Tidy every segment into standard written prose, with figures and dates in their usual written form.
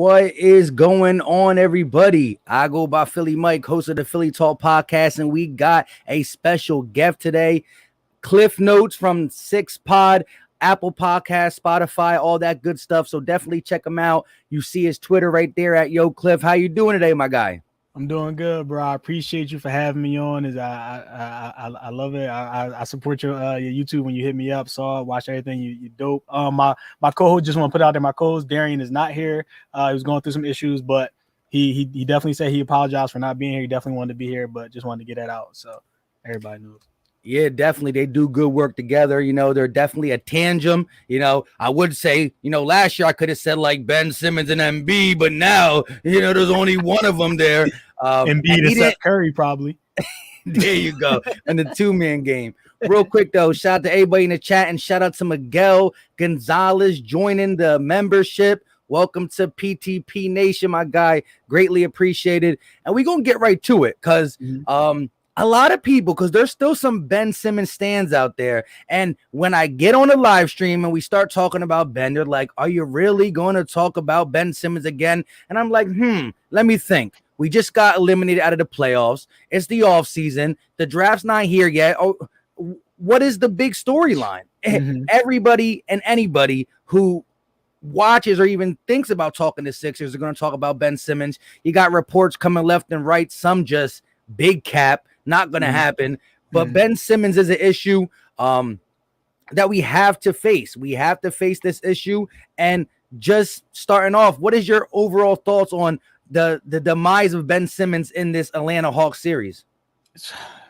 What is going on, everybody? I go by Philly Mike, host of the Philly Talk podcast, and we got a special guest today. Cliff Notes from Six Pod, Apple Podcast, Spotify, all that good stuff. So definitely check him out. You see his Twitter right there at Yo Cliff. How you doing today, my guy? I'm doing good, bro. I appreciate you for having me on. I love it. I support your YouTube when you hit me up. Saw watch everything. You dope. My co-host, just want to put out there. My co-host Darian is not here. He was going through some issues, but he definitely said he apologized for not being here. He definitely wanted to be here, but just wanted to get that out so everybody knows. Yeah, definitely. They do good work together. You know, they're definitely a tandem. You know, I would say, last year I could have said like Ben Simmons and Embiid, but now, there's only one of them there. Embiid and Seth Curry, probably. There you go. And the two-man game. Real quick, though, shout out to everybody in the chat and shout out to Miguel Gonzalez joining the membership. Welcome to PTP Nation, my guy. Greatly appreciated. And we're going to get right to it because a lot of people, because there's still some Ben Simmons stands out there. And when I get on the live stream and we start talking about Ben, they're like, are you really going to talk about Ben Simmons again? And I'm like, let me think. We just got eliminated out of the playoffs. It's the offseason. The draft's not here yet. Oh, what is the big storyline? Everybody and anybody who watches or even thinks about talking to Sixers are going to talk about Ben Simmons. You got reports coming left and right. Some just big cap. Not going to happen. But Ben Simmons is an issue that we have to face. We have to face this issue. And just starting off, what is your overall thoughts on the demise of Ben Simmons in this Atlanta Hawks series?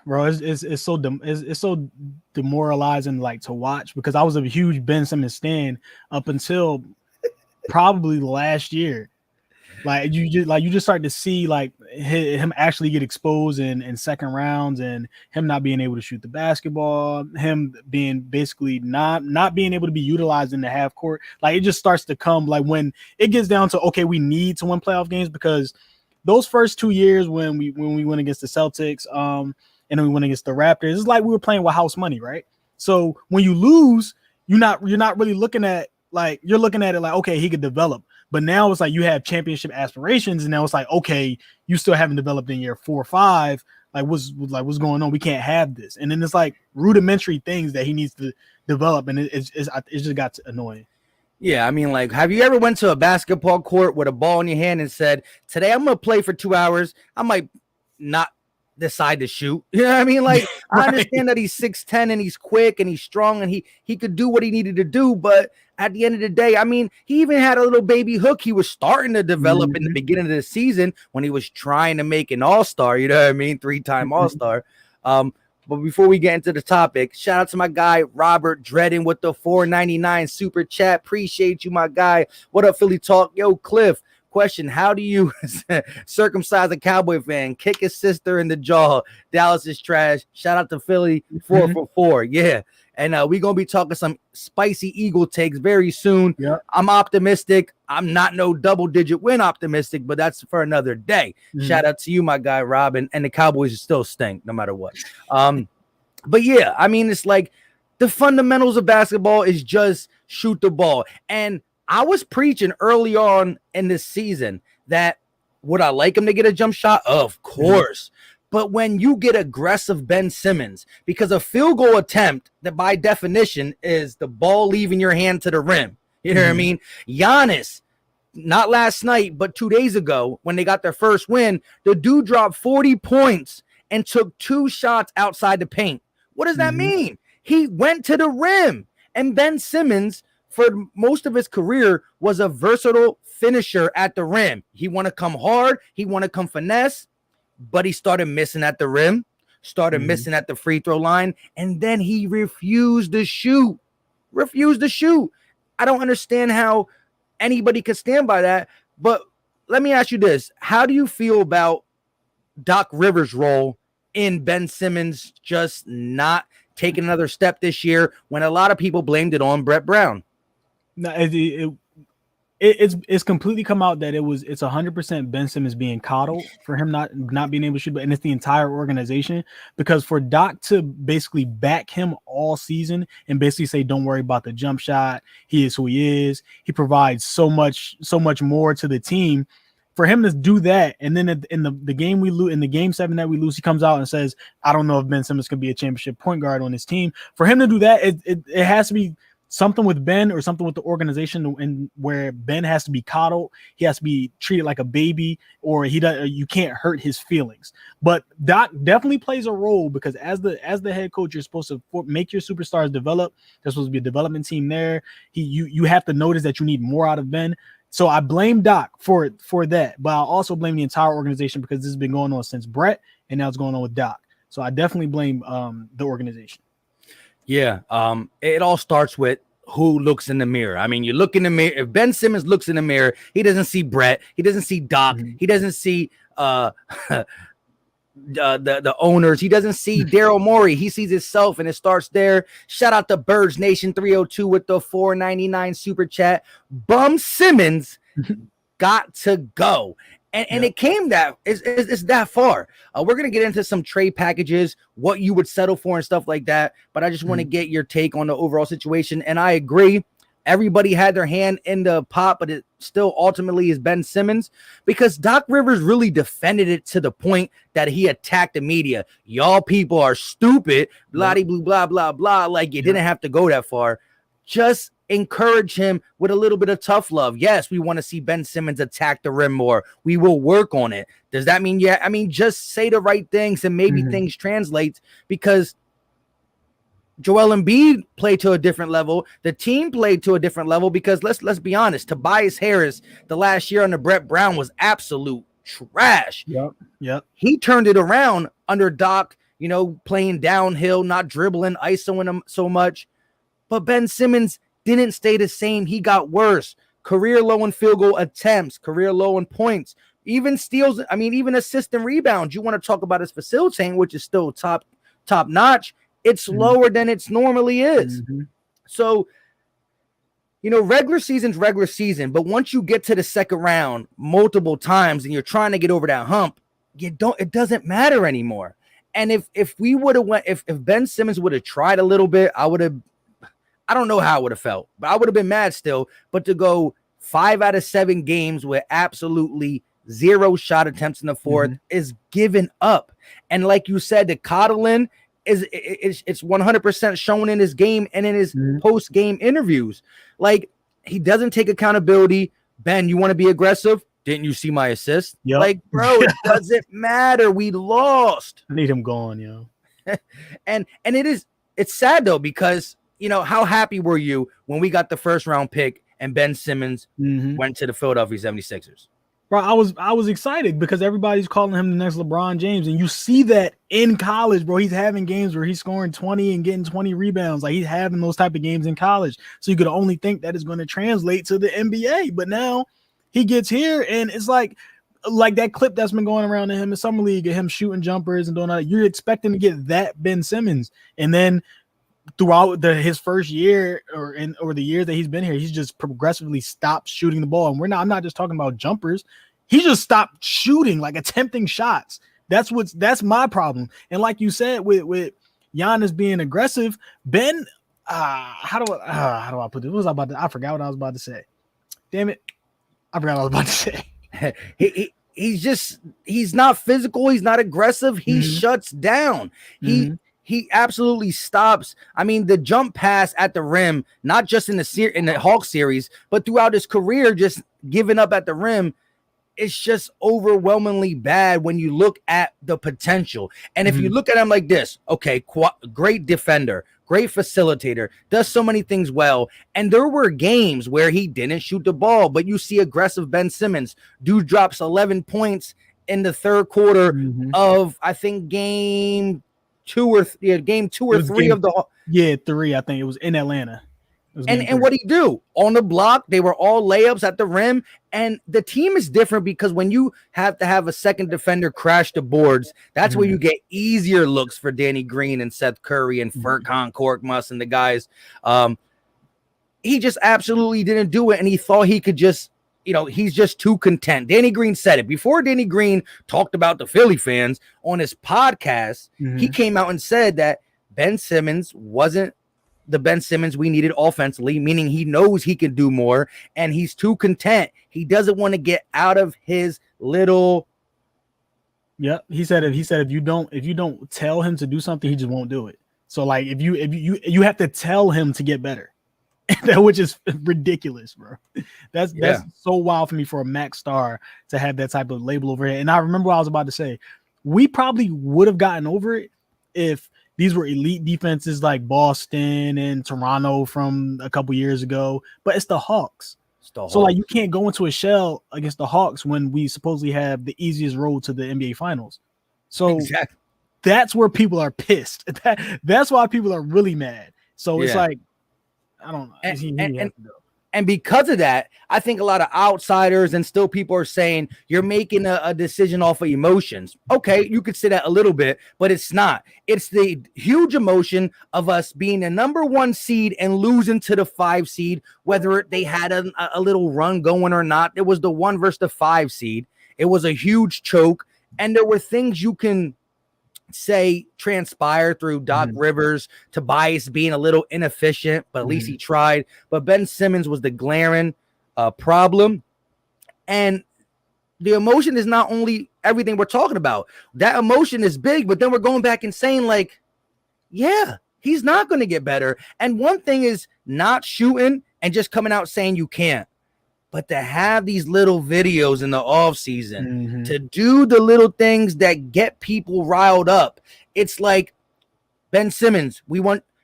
Bro, it's so demoralizing like to watch because I was a huge Ben Simmons stan up until probably last year. Like you just start to see like him actually get exposed in second rounds and him not being able to shoot the basketball, him being basically not being able to be utilized in the half court. Like it just starts to come like when it gets down to, okay, we need to win playoff games because those first 2 years when we went against the Celtics and then we went against the Raptors, it's like we were playing with house money, right? So when you lose, you're not really looking at like you're looking at it like, okay, he could develop. But now it's like you have championship aspirations, and now it's like, okay, you still haven't developed in year 4 or 5. What's going on? We can't have this. And then it's like rudimentary things that he needs to develop, and it just got annoying. Yeah, I mean, like, have you ever went to a basketball court with a ball in your hand and said, "Today I'm gonna play for 2 hours. I might not decide to shoot." You know what I mean? Like, right. I understand that he's 6'10" and he's quick and he's strong and he could do what he needed to do, but at the end of the day, I mean, he even had a little baby hook he was starting to develop in the beginning of the season when he was trying to make an all-star, you know what I mean? 3-time all-star. But before we get into the topic, shout out to my guy, Robert Dredden with the $4.99 super chat. Appreciate you, my guy. What up, Philly Talk? Yo, Cliff. Question: how do you circumcise a Cowboy fan? Kick his sister in the jaw. Dallas is trash. Shout out to Philly 4 for 4. Yeah. And we're going to be talking some spicy Eagle takes very soon. Yep. I'm optimistic. I'm not no double-digit win optimistic, but that's for another day. Shout out to you, my guy, Rob. And the Cowboys still stink no matter what. But, yeah, I mean, it's like the fundamentals of basketball is just shoot the ball. And I was preaching early on in this season that would I like him to get a jump shot? Of course. But when you get aggressive Ben Simmons, because a field goal attempt that by definition is the ball leaving your hand to the rim. You know what I mean? Giannis, not last night, but 2 days ago when they got their first win, the dude dropped 40 points and took 2 shots outside the paint. What does that mean? He went to the rim. And Ben Simmons, for most of his career, was a versatile finisher at the rim. He want to come hard. He want to come finesse. But he started missing at the rim, started missing at the free throw line, and then he refused to shoot. I don't understand how anybody could stand by that. But let me ask you this. How do you feel about Doc Rivers' role in Ben Simmons just not taking another step this year when a lot of people blamed it on Brett Brown? No, it's completely come out that it's 100% Ben Simmons being coddled for him not being able to shoot, and it's the entire organization, because for Doc to basically back him all season and basically say, don't worry about the jump shot, he is who he is, he provides so much more to the team. For him to do that, and then in the game we lose, in the game 7 that we lose, he comes out and says, I don't know if Ben Simmons can be a championship point guard on his team. For him to do that, it has to be something with Ben or something with the organization, and where Ben has to be coddled, he has to be treated like a baby, or you can't hurt his feelings. But Doc definitely plays a role, because as the head coach, you're supposed to make your superstars develop. There's supposed to be a development team there. You have to notice that you need more out of Ben. So I blame Doc for that, but I also blame the entire organization, because this has been going on since Brett, and now it's going on with Doc. So I definitely blame the organization. Yeah, it all starts with who looks in the mirror. I mean, you look in the mirror. If Ben Simmons looks in the mirror, he doesn't see Brett. He doesn't see Doc. Mm-hmm. He doesn't see the owners. He doesn't see Daryl Morey. He sees himself, and it starts there. Shout out to Birds Nation 302 with the $4.99 super chat. Bum Simmons got to go. And it came that it's that far. We're going to get into some trade packages, what you would settle for and stuff like that. But I just want to get your take on the overall situation. And I agree. Everybody had their hand in the pot, but it still ultimately is Ben Simmons, because Doc Rivers really defended it to the point that he attacked the media. Y'all people are stupid, blah, blah, blah. Like, you didn't have to go that far. Just encourage him with a little bit of tough love. Yes, we want to see Ben Simmons attack the rim more. We will work on it. Does that mean, I mean, just say the right things and maybe things translate, because Joel Embiid played to a different level. The team played to a different level, because let's be honest, Tobias Harris, the last year under Brett Brown, was absolute trash. Yep. He turned it around under Doc, playing downhill, not dribbling, isoing him so much. But Ben Simmons didn't stay the same. He got worse. Career low in field goal attempts, career low in points, even steals. I mean, even assist and rebounds. You want to talk about his facilitating, which is still top notch. It's lower than it normally is. So, regular season's regular season. But once you get to the second round multiple times and you're trying to get over that hump, it doesn't matter anymore. And if we would have if Ben Simmons would have tried a little bit, I don't know how I would have felt, but I would have been mad still. But to go 5 out of 7 games with absolutely 0 shot attempts in the fourth is giving up. And like you said, the coddling it's 100% shown in his game and in his post-game interviews. Like, he doesn't take accountability. Ben, you want to be aggressive? Didn't you see my assist? Yep. Like, bro, it doesn't matter. We lost. I need him gone, yo. And it's sad though, because how happy were you when we got the first round pick and Ben Simmons went to the Philadelphia 76ers? Bro, I was excited, because everybody's calling him the next LeBron James, and you see that in college, bro. He's having games where he's scoring 20 and getting 20 rebounds. Like, he's having those type of games in college. So you could only think that is going to translate to the NBA. But now he gets here, and it's like that clip that's been going around to him in summer league, him shooting jumpers and doing that. You're expecting to get that Ben Simmons, and then throughout his first year or the years that he's been here, he's just progressively stopped shooting the ball. And I'm not just talking about jumpers. He just stopped shooting, like attempting shots. That's my problem. And like you said, with Giannis being aggressive, Ben, how do I put this? I forgot what I was about to say. Damn it. I forgot what I was about to say. He's not physical. He's not aggressive. He shuts down. He absolutely stops. I mean, the jump pass at the rim, not just in the Hawks series, but throughout his career, just giving up at the rim, it's just overwhelmingly bad when you look at the potential. And if you look at him like this, okay, great defender, great facilitator, does so many things well. And there were games where he didn't shoot the ball, but you see aggressive Ben Simmons. Dude drops 11 points in the third quarter of, I think, game 2 or 3 of the 3. I think it was in Atlanta. And what do you do on the block? They were all layups at the rim, and the team is different because when you have to have a second defender crash the boards, that's where you get easier looks for Danny Green and Seth Curry and Furkan Korkmaz and the guys. he just absolutely didn't do it. And he thought he could just, he's just too content. Danny Green said it before. Danny Green talked about the Philly fans on his podcast. He came out and said that Ben Simmons wasn't the Ben Simmons we needed offensively, meaning he knows he can do more and he's too content. He doesn't want to get out of his little. Yep. He said if you don't tell him to do something, he just won't do it. So like if you have to tell him to get better, which is ridiculous, bro. That's so wild for me for a max star to have that type of label over here. And I remember what I was about to say. We probably would have gotten over it if these were elite defenses like Boston and Toronto from a couple years ago, but it's the Hawks. So like you can't go into a shell against the Hawks when we supposedly have the easiest road to the NBA Finals. So that's where people are pissed. That's why people are really mad. So it's like, I don't know. And because of that, I think a lot of outsiders and still people are saying you're making a decision off of emotions. Okay, you could say that a little bit, but it's not. It's the huge emotion of us being the number 1 seed and losing to the 5 seed, whether they had a little run going or not. It was the 1 versus the 5 seed. It was a huge choke. And there were things you can say transpire through Doc Rivers, Tobias being a little inefficient, but at least he tried. But Ben Simmons was the glaring problem. And the emotion is not only everything we're talking about. That emotion is big, but then we're going back and saying like, yeah, he's not going to get better. And one thing is not shooting and just coming out saying you can't. But to have these little videos in the offseason, to do the little things that get people riled up. It's like Ben Simmons.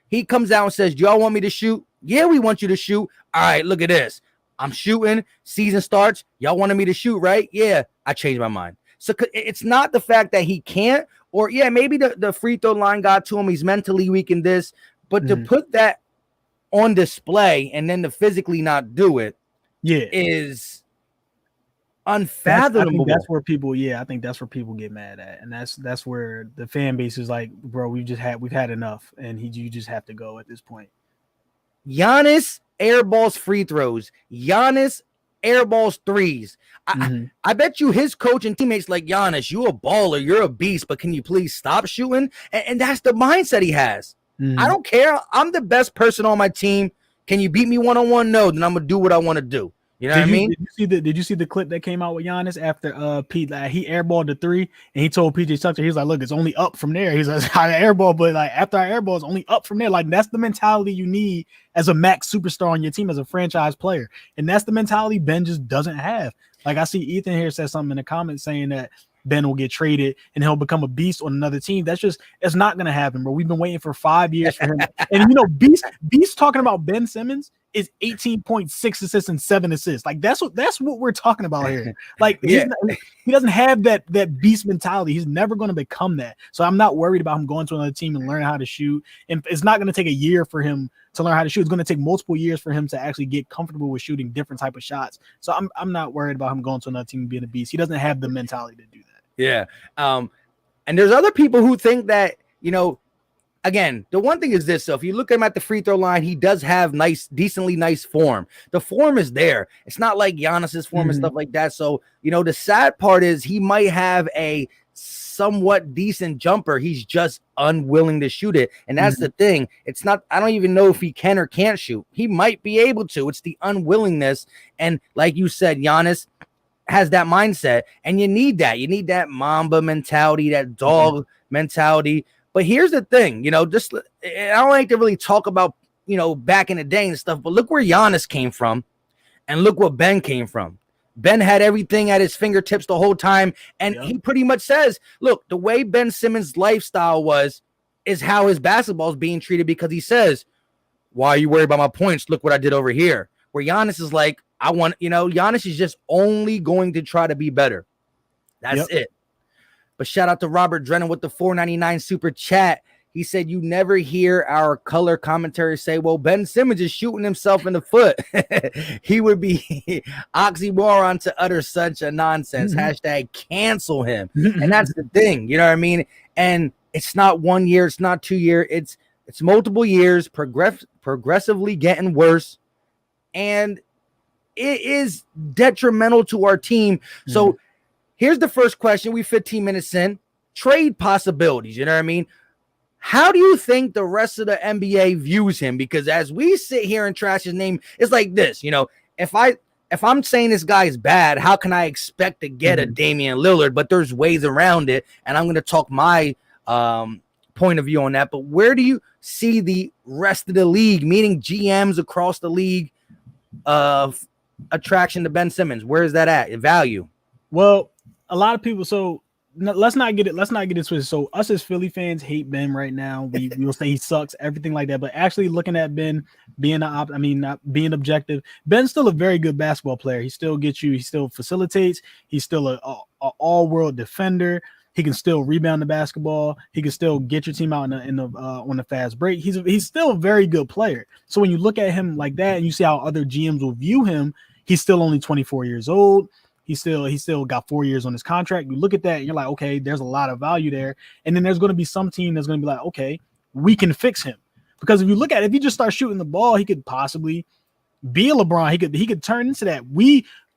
He comes out and says, do y'all want me to shoot? Yeah, we want you to shoot. All right, look at this. I'm shooting. Season starts. Y'all wanted me to shoot, right? Yeah, I changed my mind. So it's not the fact that he can't, or maybe the free throw line got to him. He's mentally weak in this. But to put that on display and then to physically not do it, is unfathomable. I think that's where people get mad at, and that's where the fan base is like, bro, we've had enough, and you just have to go at this point. Giannis airballs free throws. Giannis airballs threes. I bet you his coach and teammates like, Giannis, you a baller, you're a beast, but can you please stop shooting? And that's the mindset he has. I don't care. I'm the best person on my team. Can you beat me one-on-one? No, then I'm gonna do what I want to do. You know what I mean? Did you see the clip that came out with Giannis after Pete? Like, he airballed the 3, and he told PJ Tucker, he's like, "Look, it's only up from there." He's like, "I airball, but like after I airball, it's only up from there." Like that's the mentality you need as a max superstar on your team, as a franchise player, and that's the mentality Ben just doesn't have. Like I see Ethan here says something in the comments saying that Ben will get traded and he'll become a beast on another team. It's not going to happen, bro. We've been waiting for 5 years for him. And Beast talking about Ben Simmons is 18.6 assists and 7 assists. Like that's what we're talking about here. Like he doesn't have that beast mentality. He's never going to become that. So I'm not worried about him going to another team and learning how to shoot. And it's not going to take a year for him to learn how to shoot. It's going to take multiple years for him to actually get comfortable with shooting different type of shots. So I'm not worried about him going to another team and being a beast. He doesn't have the mentality to do that. Yeah. And there's other people who think that, again, the one thing is this. So if you look at him at the free throw line, he does have decently nice form. The form is there. It's not like Giannis's form and stuff like that. So, the sad part is he might have a somewhat decent jumper. He's just unwilling to shoot it. And that's the thing. It's not, I don't even know if he can or can't shoot. He might be able to. It's the unwillingness. And like you said, Giannis has that mindset, and you need that Mamba mentality, that dog mentality. But here's the thing, I don't like to really talk about, back in the day and stuff, but look where Giannis came from and look what Ben came from. Ben had everything at his fingertips the whole time. And he pretty much says, look, the way Ben Simmons' lifestyle is how his basketball is being treated, because he says, why are you worried about my points? Look what I did over here. Where Giannis is like, Giannis is just only going to try to be better. That's it. But shout out to Robert Drennan with the $4.99 super chat. He said, you never hear our color commentary say, well, Ben Simmons is shooting himself in the foot. He would be oxymoron to utter such a nonsense. Hashtag cancel him. And that's the thing. You know what I mean? And it's not 1 year. It's not 2 years. It's multiple years, progressively getting worse. and it is detrimental to our team. So here's the first question. We 15 minutes in. Trade possibilities, you know what I mean? How do you think the rest of the NBA views him? Because as we sit here and trash his name, it's like this, you know, if I'm saying this guy's bad, how can I expect to get a Damian Lillard? But there's ways around it, and I'm going to talk my point of view on that. But where do you see the rest of the league, meaning GMs across the league, of attraction to Ben Simmons? Where is that at in value? Well, a lot of people. So let's not get it twisted. So us as Philly fans hate Ben right now. We will say he sucks, everything like that. But actually looking at Ben not being objective, Ben's still a very good basketball player. He still gets you. He still facilitates. He's still a all-world defender. He can still rebound the basketball. He can still get your team out on the fast break. He's still a very good player. So when you look at him like that and you see how other GMs will view him, he's still only 24 years old. He still got 4 years on his contract. You look at that and you're like, okay, there's a lot of value there. And then there's going to be some team that's going to be like, okay, we can fix him. Because if you look at it, if he just starts shooting the ball, he could possibly be a LeBron. He could turn into that.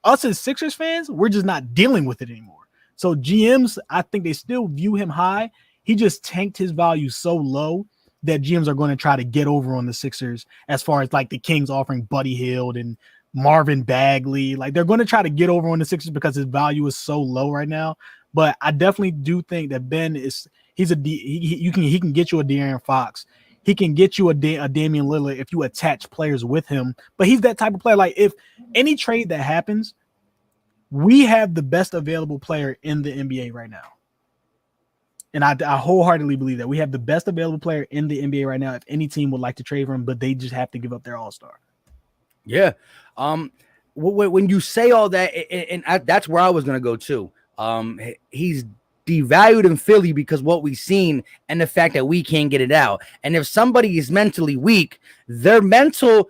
Us as Sixers fans, we're just not dealing with it anymore. So GMs, I think they still view him high. He just tanked his value so low that GMs are going to try to get over on the Sixers as far as like the Kings offering Buddy Hield and Marvin Bagley. Like they're going to try to get over on the Sixers because his value is so low right now. But I definitely do think that Ben he can get you a De'Aaron Fox. He can get you a Damian Lillard if you attach players with him. But he's that type of player. Like if any trade that happens, we have the best available player in the NBA right now. And I wholeheartedly believe that we have the best available player in the NBA right now if any team would like to trade for him, but they just have to give up their all-star. Yeah. When you say all that, and that's where I was going to go too. He's devalued in Philly because what we've seen and the fact that we can't get it out. And if somebody is mentally weak, their mental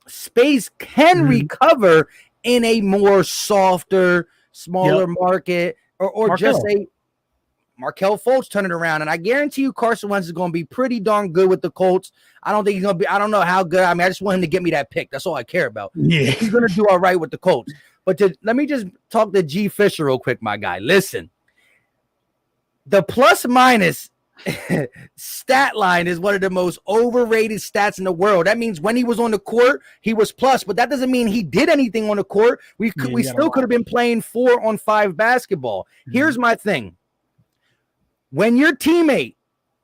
space can recover in a more softer, smaller market, or just a Markelle Fultz turn it around. And I guarantee you Carson Wentz is going to be pretty darn good with the Colts. I don't think he's going to be, I don't know how good. I mean, I just want him to get me that pick. That's all I care about. Yeah. He's going to do all right with the Colts. But let me just talk to G Fisher real quick, my guy. Listen, the plus minus stat line is one of the most overrated stats in the world. That means when he was on the court, he was plus, but that doesn't mean he did anything on the court. We still could have been playing 4-on-5 basketball. Here's my thing. When your teammate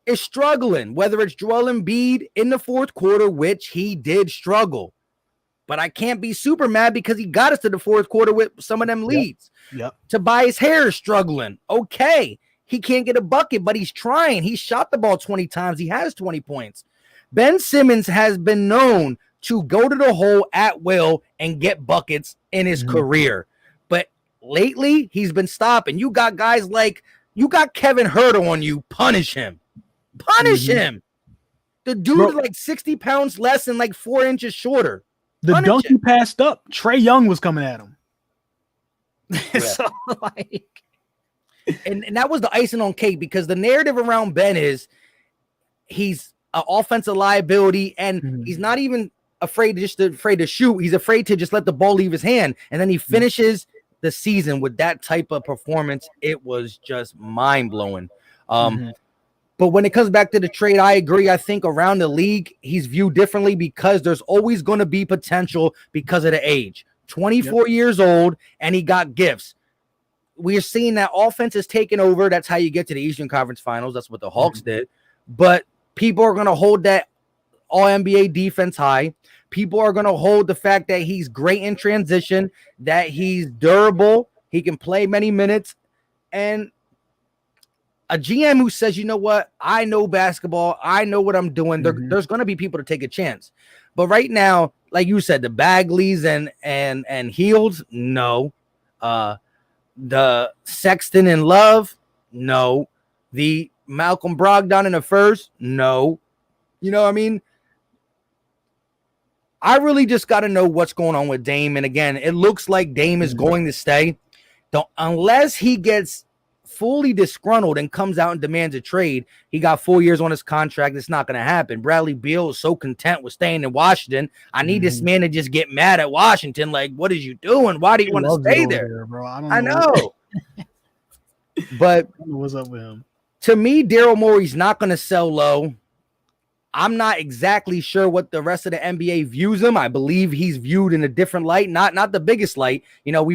is struggling, whether it's Joel Embiid in the fourth quarter, which he did struggle, but I can't be super mad because he got us to the fourth quarter with some of them leads. Yep. Tobias Harris struggling. Okay. He can't get a bucket, but he's trying. He shot the ball 20 times. He has 20 points. Ben Simmons has been known to go to the hole at will and get buckets in his career. But lately, he's been stopping. You got guys like, you got Kevin Huerter on you. Punish him. Punish him. The dude is like 60 pounds less and like 4 inches shorter. The dunk he passed up, Trae Young was coming at him. Yeah. So, like... And that was the icing on cake because the narrative around Ben is he's an offensive liability and he's not even afraid to shoot. He's afraid to just let the ball leave his hand. And then he finishes the season with that type of performance. It was just mind blowing. But when it comes back to the trade, I agree. I think around the league, he's viewed differently because there's always going to be potential because of the age. 24 years old, and he got gifts. We are seeing that offense is taking over. That's how you get to the Eastern Conference Finals. That's what the Hawks did. But people are going to hold that All-NBA defense high. People are going to hold the fact that he's great in transition, that he's durable, he can play many minutes, and a GM who says, you know what, I know basketball, I know what I'm doing. There's going to be people to take a chance. But right now, like you said, the Bagleys and Heels, no. The Sexton and Love, no. The Malcolm Brogdon in the first, no. You know what I mean? I really just got to know what's going on with Dame. And again, it looks like Dame is going to stay. Unless he gets fully disgruntled and comes out and demands a trade. He got 4 years on his contract. It's not going to happen. Bradley Beal is so content with staying in Washington. I need this man to just get mad at Washington. Like, what is you doing? Why do you want to stay there? Bro. I know. But what's up with him? To me, Daryl Morey's not going to sell low. I'm not exactly sure what the rest of the NBA views him. I believe he's viewed in a different light, not the biggest light. You know,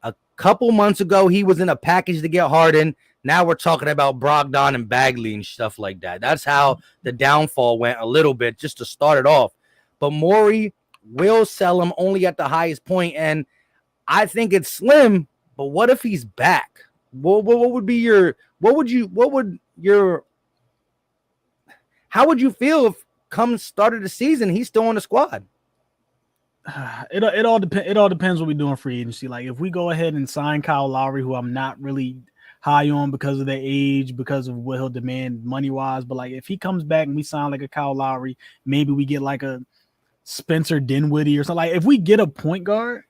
a couple months ago, he was in a package to get Harden. Now we're talking about Brogdon and Bagley and stuff like that. That's how the downfall went a little bit, just to start it off. But Morey will sell him only at the highest point, and I think it's slim. But what if he's back? What would how would you feel if come start of the season he's still on the squad? It all depends what we do in free agency. Like if we go ahead and sign Kyle Lowry, who I'm not really high on because of their age, because of what he'll demand money wise, but like if he comes back and we sign like a Kyle Lowry, maybe we get like a Spencer Dinwiddie or something. Like if we get a point guard,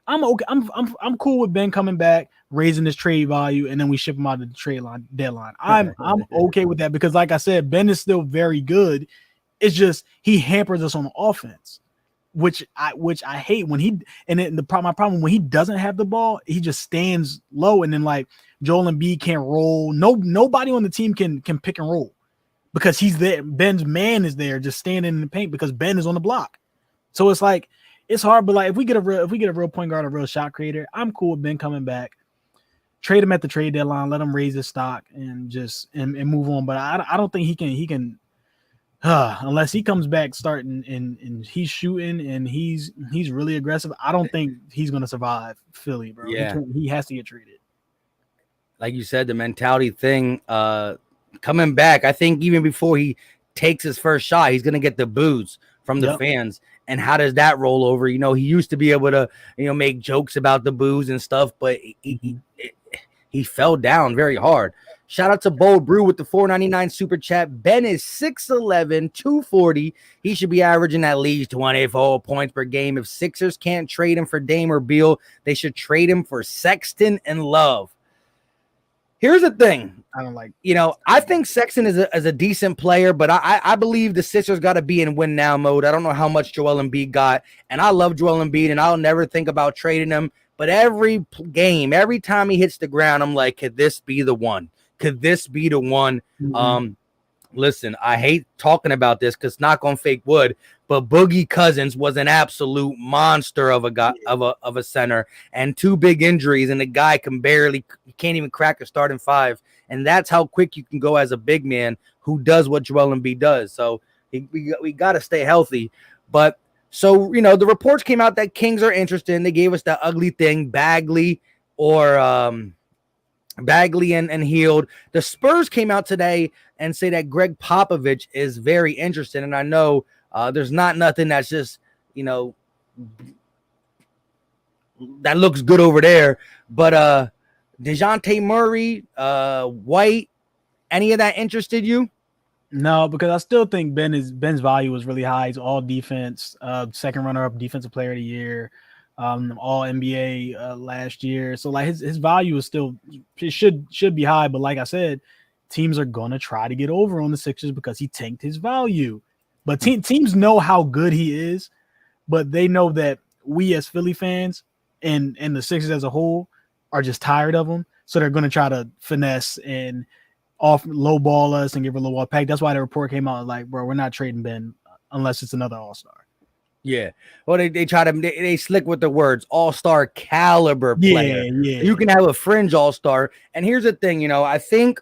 I'm okay. I'm cool with Ben coming back, raising his trade value, and then we ship him out of the deadline. I'm okay with that because, like I said, Ben is still very good. It's just he hampers us on offense, which I hate when he. And then my problem when he doesn't have the ball, he just stands low, and then like Joel Embiid can't roll. Nobody on the team can pick and roll because he's there. Ben's man is there, just standing in the paint because Ben is on the block. So it's like. It's hard, but like if we get a real point guard, a real shot creator, I'm cool with Ben coming back. Trade him at the trade deadline, let him raise his stock, and just and move on. But I don't think he can unless he comes back starting and he's shooting and he's really aggressive. I don't think he's gonna survive Philly, bro. Yeah, he has to get traded. Like you said, the mentality thing, coming back. I think even before he takes his first shot, he's gonna get the boos from the fans. And how does that roll over? You know, he used to be able to, make jokes about the boos and stuff, but he fell down very hard. Shout out to Bold Brew with the $4.99 super chat. Ben is 6'11", 240. He should be averaging at least 24 points per game. If Sixers can't trade him for Dame or Beal, they should trade him for Sexton and Love. Here's the thing. I don't like, I think Sexton is a decent player, but I believe the Sixers got to be in win now mode. I don't know how much Joel Embiid got, and I love Joel Embiid, and I'll never think about trading him. But every game, every time he hits the ground, I'm like, could this be the one? Could this be the one? Mm-hmm. Listen, I hate talking about this because knock on fake wood, but Boogie Cousins was an absolute monster of a guy, of a center, and 2 big injuries, and the guy can't even crack a starting 5, and that's how quick you can go as a big man who does what Joel Embiid does. So we got to stay healthy. But so the reports came out that Kings are interested. They gave us that ugly thing, Bagley and Healed. The Spurs came out today and say that Greg Popovich is very interested. And I know there's nothing that's just, that looks good over there. But DeJounte Murray, White, any of that interested you? No, because I still think Ben's value is really high. He's all defense, second runner-up defensive player of the year. All NBA last year. So like his value is still, it should be high. But like I said, teams are going to try to get over on the Sixers because he tanked his value. But teams know how good he is, but they know that we as Philly fans and the Sixers as a whole are just tired of him. So they're going to try to finesse and low-ball us and give a low-ball pack. That's why the report came out like, bro, we're not trading Ben unless it's another all-star. Yeah. Well, they slick with the words all-star caliber player. Yeah. You can have a fringe all-star. And here's the thing, I think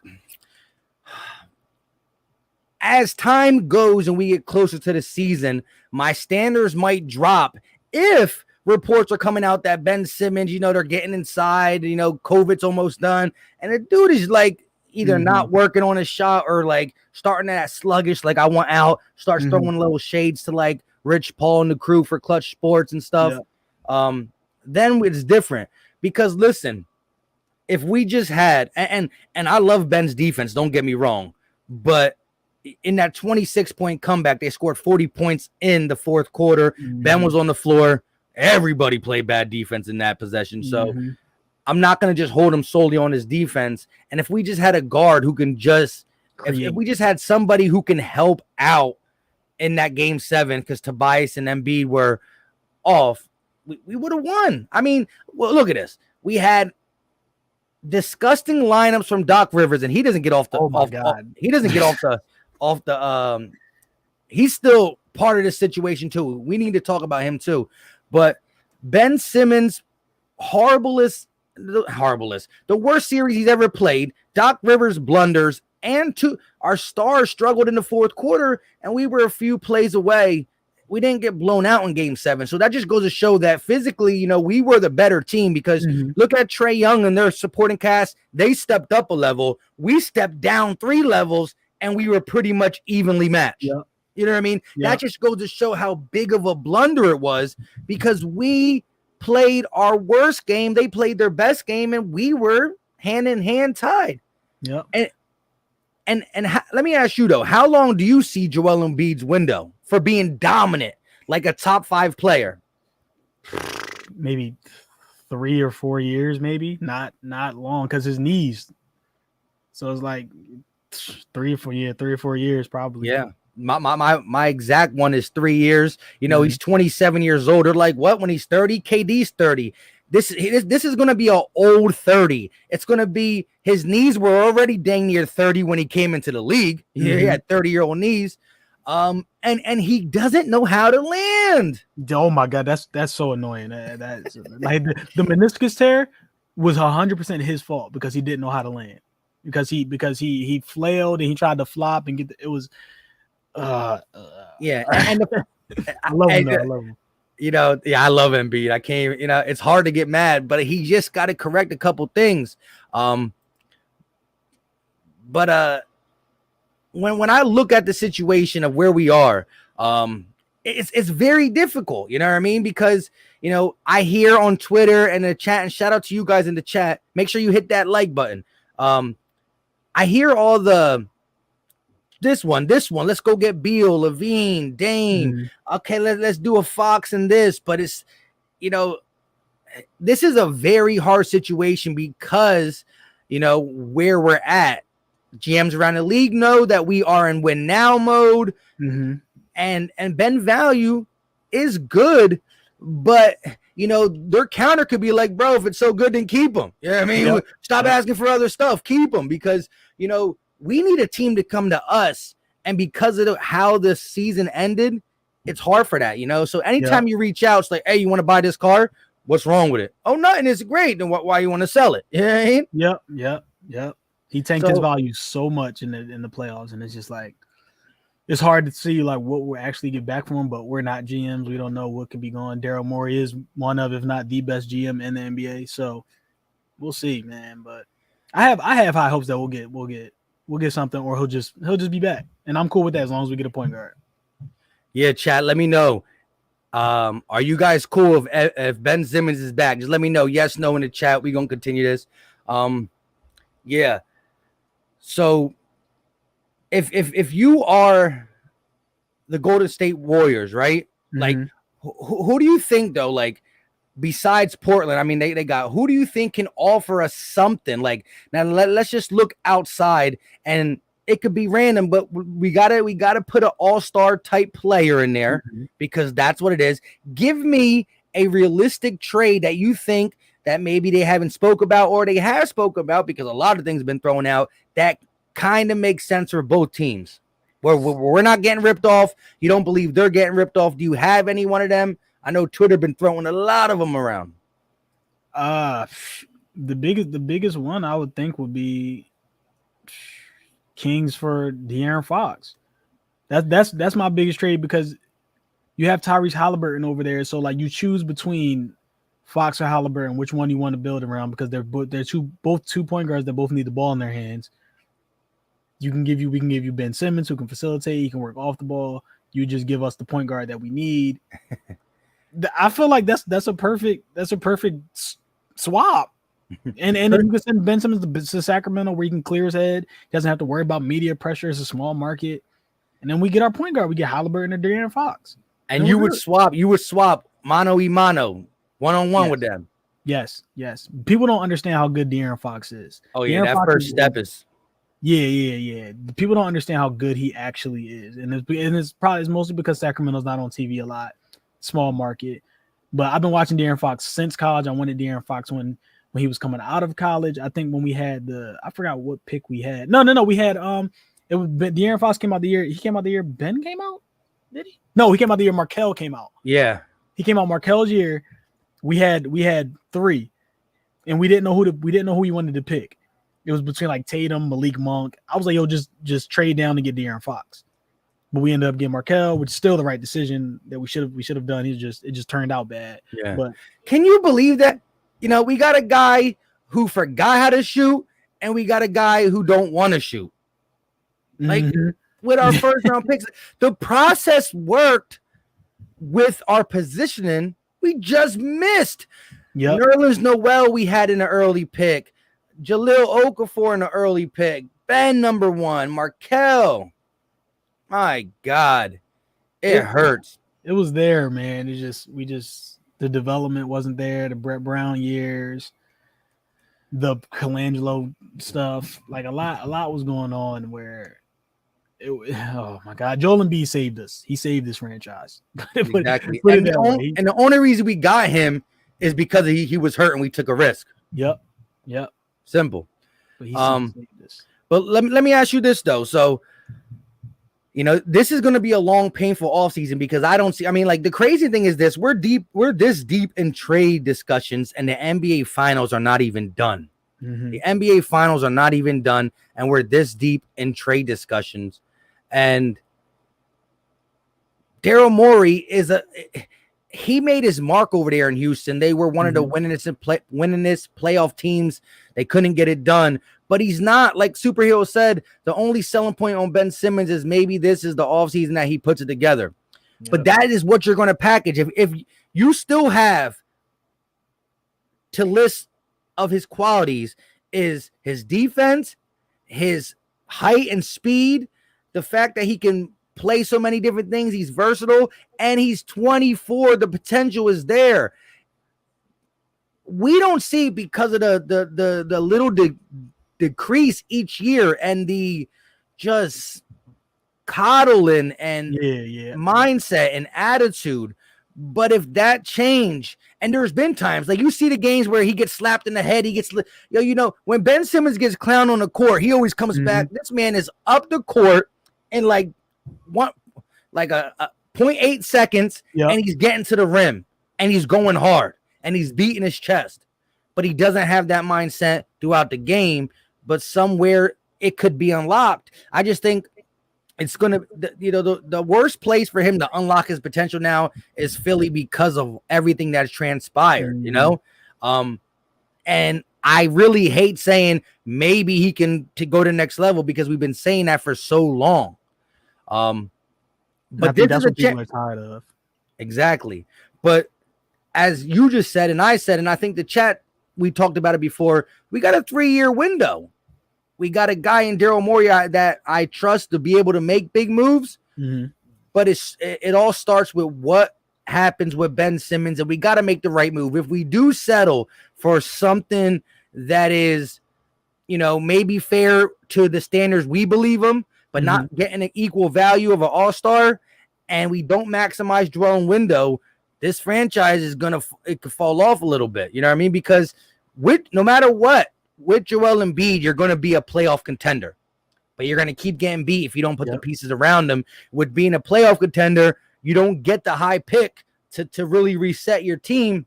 as time goes and we get closer to the season, my standards might drop if reports are coming out that Ben Simmons, they're getting inside, COVID's almost done. And the dude is like either not working on his shot or like starting at sluggish, like I want out, starts throwing little shades to like Rich Paul and the crew for Clutch Sports and stuff. Yeah. Then it's different because listen, if we just had, and I love Ben's defense, don't get me wrong, but in that 26-point comeback, they scored 40 points in the fourth quarter. Ben was on the floor. Everybody played bad defense in that possession. So I'm not going to just hold him solely on his defense. And if we just had a guard who can just, if we just had somebody who can help out in that game 7, because Tobias and Embiid were off, we would have won. I mean, well, look at this. We had disgusting lineups from Doc Rivers, and he doesn't get off the he doesn't get off the he's still part of this situation too. We need to talk about him too. But Ben Simmons, the worst series he's ever played. Doc Rivers blunders, and our stars struggled in the fourth quarter, and we were a few plays away. We didn't get blown out in game 7. So that just goes to show that physically, we were the better team, because look at Trae Young and their supporting cast. They stepped up a level. We stepped down 3 levels, and we were pretty much evenly matched. Yep. You know what I mean? Yep. That just goes to show how big of a blunder it was, because we played our worst game. They played their best game, and we were hand in hand tied. Yeah. And let me ask you though, how long do you see Joel Embiid's window for being dominant, like a top 5 player? Maybe 3 or 4 years, maybe not long, because his knees. So it's like 3 or 4 years, probably. Yeah. My exact one is 3 years. He's 27 years old. They're like, what? When he's 30, KD's 30. This is going to be an old 30. It's going to be, his knees were already dang near 30 when he came into the league. He had 30-year-old knees. And he doesn't know how to land. Oh my God, that's so annoying. That's like the meniscus tear was 100% his fault, because he didn't know how to land. Because he flailed and he tried to flop and get it was yeah. And I love him. I love him. I love Embiid. I can't, it's hard to get mad, but he just got to correct a couple things. But when I look at the situation of where we are, it's very difficult. You know what I mean? Because, I hear on Twitter and the chat, and shout out to you guys in the chat. Make sure you hit that like button. I hear all this one, let's go get Beal, Levine, Dame. Okay, let's do a Fox and this, but it's, this is a very hard situation, because, where we're at. GMs around the league know that we are in win now mode, and Ben value is good, but their counter could be like, bro, if it's so good, then keep him. You know what I mean? Yep. Stop asking for other stuff, keep him, because we need a team to come to us, and because of how the season ended, it's hard for that, So anytime you reach out, it's like, hey, you want to buy this car? What's wrong with it? Oh, nothing. It's great. Then why you want to sell it? You know what I mean? Yep. He tanked his value so much in the playoffs, and it's just like, it's hard to see like what we'll actually get back from him, but we're not GMs. We don't know what could be going. Daryl Morey is one of, if not the best GM in the NBA. So we'll see, man. But I have high hopes that we'll get something, or he'll just be back, and I'm cool with that as long as we get a point guard. Yeah, chat. Let me know. Are you guys cool if Ben Simmons is back? Just let me know. Yes, no in the chat. We're gonna continue this. Yeah. So if you are the Golden State Warriors, right? Like, who do you think though? Like, besides Portland, I mean, they got, who do you think can offer us something? Like, now let's just look outside, and it could be random, but we gotta put an all-star type player in there, because that's what it is. Give me a realistic trade that you think that maybe they haven't spoke about, or they have spoken about, because a lot of things have been thrown out that kind of makes sense for both teams. Where we're not getting ripped off. You don't believe they're getting ripped off. Do you have any one of them? I know Twitter been throwing a lot of them around. The biggest one I would think would be Kings for De'Aaron Fox. That's my biggest trade, because you have Tyrese Halliburton over there. So like, you choose between Fox or Halliburton, which one you want to build around, because they're both two point guards that both need the ball in their hands. We can give you Ben Simmons, who can facilitate. He can work off the ball. You just give us the point guard that we need. I feel like that's a perfect swap. And if you can send Ben Simmons to Sacramento, where he can clear his head, he doesn't have to worry about media pressure. It's a small market, and then we get our point guard. We get Halliburton and De'Aaron Fox. And you would swap mano y mano, 1-on-1 with them. Yes. People don't understand how good De'Aaron Fox is. Oh yeah, De'Aaron that Fox first step is. Yeah. People don't understand how good he actually is, and it's mostly because Sacramento's not on TV a lot, small market. But I've been watching De'Aaron Fox since college. I wanted De'Aaron Fox when he was coming out of college. I think when we had I forgot what pick we had. No, we had it was De'Aaron Fox came out the year. He came out the year Ben came out. Did he? No, he came out the year Markelle came out. Yeah, he came out Markelle's year. We had 3, and we didn't know who we wanted to pick. It was between like Tatum, Malik Monk. I was like, yo, just trade down to get De'Aaron Fox. But we ended up getting Markelle, which is still the right decision that we should have done. It just turned out bad. Yeah. But can you believe that? You know, we got a guy who forgot how to shoot, and we got a guy who don't want to shoot. Like with our first round picks, the process worked with our positioning. We just missed. Yep. Nerlens Noel we had in an early pick. Jahlil Okafor in an early pick. Ben number 1. Markelle. My God. It hurts. It was there, man. The development wasn't there. The Brett Brown years, the Colangelo stuff, like a lot was going on where oh my God, Joel Embiid saved us. He saved this franchise. Exactly. And the only reason we got him is because he was hurt and we took a risk. Yep. Simple. But saved us. But let me ask you this though. So, you know, this is going to be a long, painful offseason because like the crazy thing is this, we're this deep in trade discussions and the NBA finals are not even done. The NBA finals are not even done. And we're this deep in trade discussions. And Daryl Morey he made his mark over there in Houston. They were one of the winningest playoff teams. They couldn't get it done. But he's not, like Superhero said, the only selling point on Ben Simmons is maybe this is the offseason that he puts it together. Yep. But that is what you're going to package. If you still have to list of his qualities is his defense, his height and speed, the fact that he can play so many different things, he's versatile, and he's 24. The potential is there. We don't see because of the little decrease each year and the just coddling and mindset and attitude. But if that change, and there's been times like you see the games where he gets slapped in the head, he gets when Ben Simmons gets clowned on the court, he always comes back. This man is up the court in like a 0.8 seconds, and he's getting to the rim and he's going hard and he's beating his chest. But he doesn't have that mindset throughout the game. But somewhere it could be unlocked. I just think it's going to, the worst place for him to unlock his potential now is Philly because of everything that's transpired, and I really hate saying maybe he can go to the next level because we've been saying that for so long. But that's what people are tired of. Exactly. But as you just said, and I said, and I think the chat, we talked about it before, we got a 3-year window. We got a guy in Daryl Morey that I trust to be able to make big moves. But it all starts with what happens with Ben Simmons, and we got to make the right move. If we do settle for something that is, maybe fair to the standards we believe them, but not getting an equal value of an all-star, and we don't maximize Jerome window, this franchise is it could fall off a little bit. You know what I mean? Because no matter what, with Joel Embiid, you're going to be a playoff contender, but you're going to keep getting beat if you don't put the pieces around them. With being a playoff contender, you don't get the high pick to really reset your team.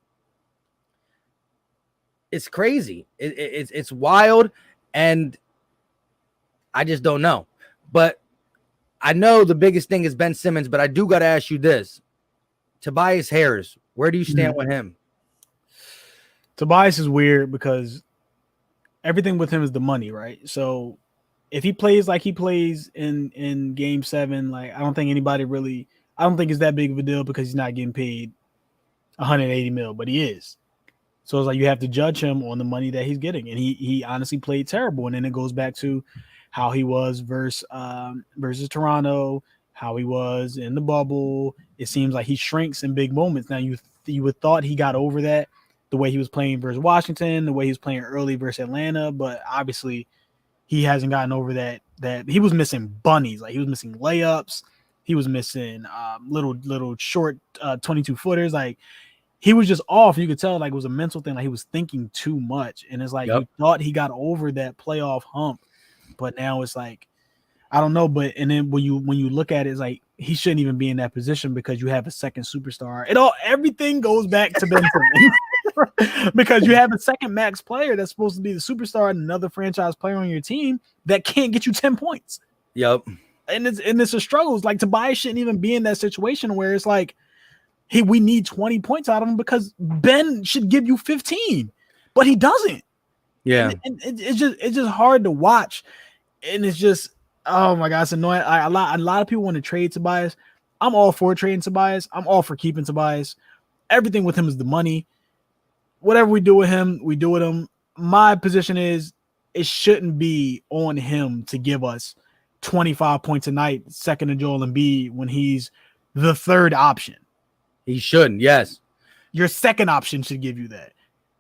It's crazy. It's wild, and I just don't know. But I know the biggest thing is Ben Simmons, but I do got to ask you this. Tobias Harris, where do you stand with him? Tobias is weird because everything with him is the money, right? So if he plays like he plays in Game 7, like I don't think it's that big of a deal because he's not getting paid $180 million, but he is. So it's like you have to judge him on the money that he's getting, and he honestly played terrible. And then it goes back to how he was versus Toronto, how he was in the bubble. It seems like he shrinks in big moments. Now you would thought he got over that the way he was playing versus Washington, the way he was playing early versus Atlanta, but obviously he hasn't gotten over that he was missing bunnies. Like he was missing layups. He was missing little short 22 footers. Like he was just off. You could tell like it was a mental thing. Like he was thinking too much. And it's like you thought he got over that playoff hump, but now it's like, I don't know. But and then when you look at it, it's like he shouldn't even be in that position because you have a second superstar. Everything goes back to Ben Simmons because you have a second max player that's supposed to be the superstar and another franchise player on your team that can't get you 10 points. Yep. And it's a struggle. It's like Tobias shouldn't even be in that situation where it's like, hey, we need 20 points out of him because Ben should give you 15, but he doesn't. Yeah. And it's just hard to watch. And it's just, oh my God, it's annoying. A lot of people want to trade Tobias. I'm all for trading Tobias. I'm all for keeping Tobias. Everything with him is the money. Whatever we do with him, we do with him. My position is it shouldn't be on him to give us 25 points a night, second to Joel Embiid when he's the third option. He shouldn't, yes. Your second option should give you that.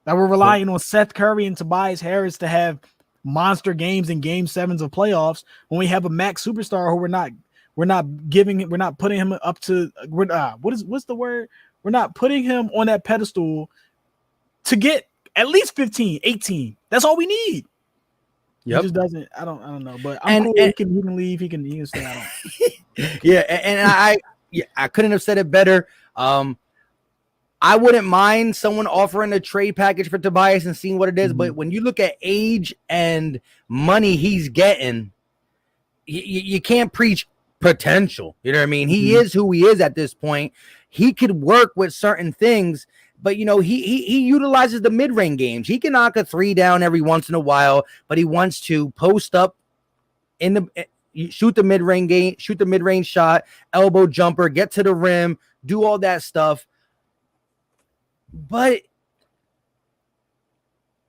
Now we're relying on Seth Curry and Tobias Harris to have monster games in game sevens of playoffs when we have a max superstar who we're not putting him up to what's the word? We're not putting him on that pedestal to get at least 15, 18. That's all we need. Yep. He just doesn't. I don't know. But I'm cool. He can leave. He can stay out. Yeah, and I couldn't have said it better. I wouldn't mind someone offering a trade package for Tobias and seeing what it is, but when you look at age and money he's getting, you can't preach potential. You know what I mean? He is who he is at this point. He could work with certain things, but he utilizes the mid-range games. He can knock a three down every once in a while, but he wants to post up shoot the mid-range shot, elbow jumper, get to the rim, do all that stuff. But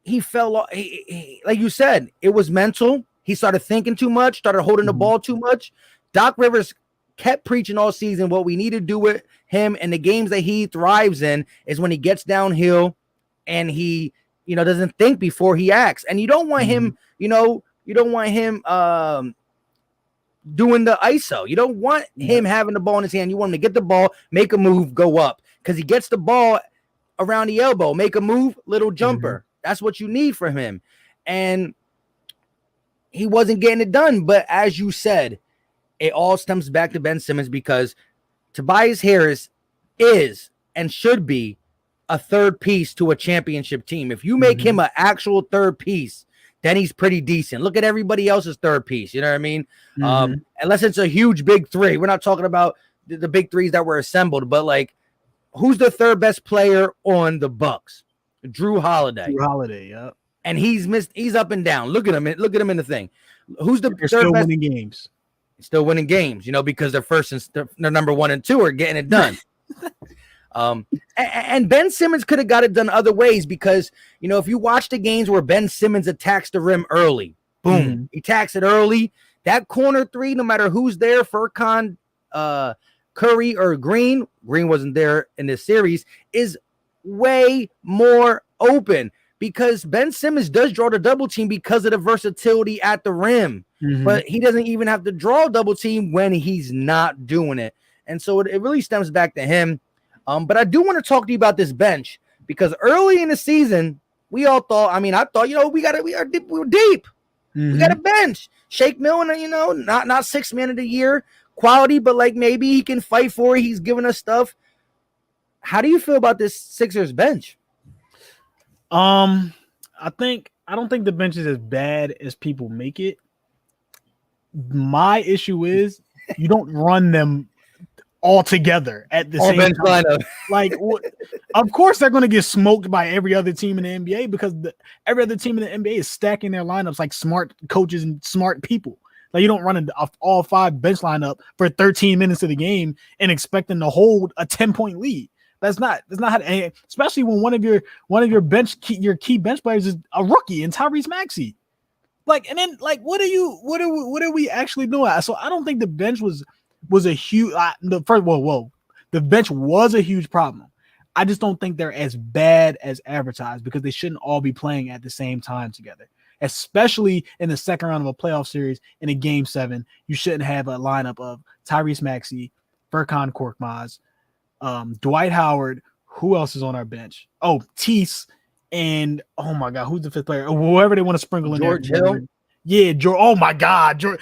he fell off. Like you said, it was mental. He started thinking too much, started holding the ball too much. Doc Rivers kept preaching all season what we need to do with him, and the games that he thrives in is when he gets downhill and he, doesn't think before he acts. And you don't want him, you don't want him doing the ISO. You don't want him having the ball in his hand. You want him to get the ball, make a move, go up, because he gets the ball around the elbow, make a move, little jumper. That's what you need from him. And he wasn't getting it done. But as you said, it all stems back to Ben Simmons because Tobias Harris is and should be a third piece to a championship team. If you make him an actual third piece, then he's pretty decent. Look at everybody else's third piece. You know what I mean? Unless it's a huge big three. We're not talking about the big threes that were assembled, but like, who's the third best player on the Bucks? Drew Holiday. Yep. And he's up and down. Look at him in the thing. Who's the They're third still best? Winning games. Still winning games, because they're first and they're number 1 and 2 are getting it done. And Ben Simmons could have got it done other ways because, if you watch the games where Ben Simmons attacks the rim early, boom, he attacks it early. That corner three, no matter who's there, Furkan, Curry or Green wasn't there in this series, is way more open because Ben Simmons does draw the double team because of the versatility at the rim, but he doesn't even have to draw a double team when he's not doing it. And so it really stems back to him. But I do want to talk to you about this bench because early in the season, we all thought, I thought, we were deep. We got a bench. Shake Milton, not 6th man of the year quality, but like maybe he can fight for it. He's giving us stuff. How do you feel about this Sixers bench? I don't think the bench is as bad as people make it. My issue is you don't run them all together at the same time. Lineup. Like, of course they're going to get smoked by every other team in the NBA because every other team in the NBA is stacking their lineups like smart coaches and smart people. Like you don't run an all 5 bench lineup for 13 minutes of the game and expecting to hold a 10-point lead. That's not how to, especially when one of your key bench players is a rookie and Tyrese Maxey. Like, and then like, what are we actually doing? So I don't think the bench was a huge, the bench was a huge problem. I just don't think they're as bad as advertised because they shouldn't all be playing at the same time together. Especially in the second round of a playoff series in a game 7, you shouldn't have a lineup of Tyrese Maxey, Furkan Korkmaz, Dwight Howard. Who else is on our bench? Oh, Tease, and oh my God, who's the 5th player? Whoever they want to sprinkle in George there. Hill. Yeah, George. Oh my God, George.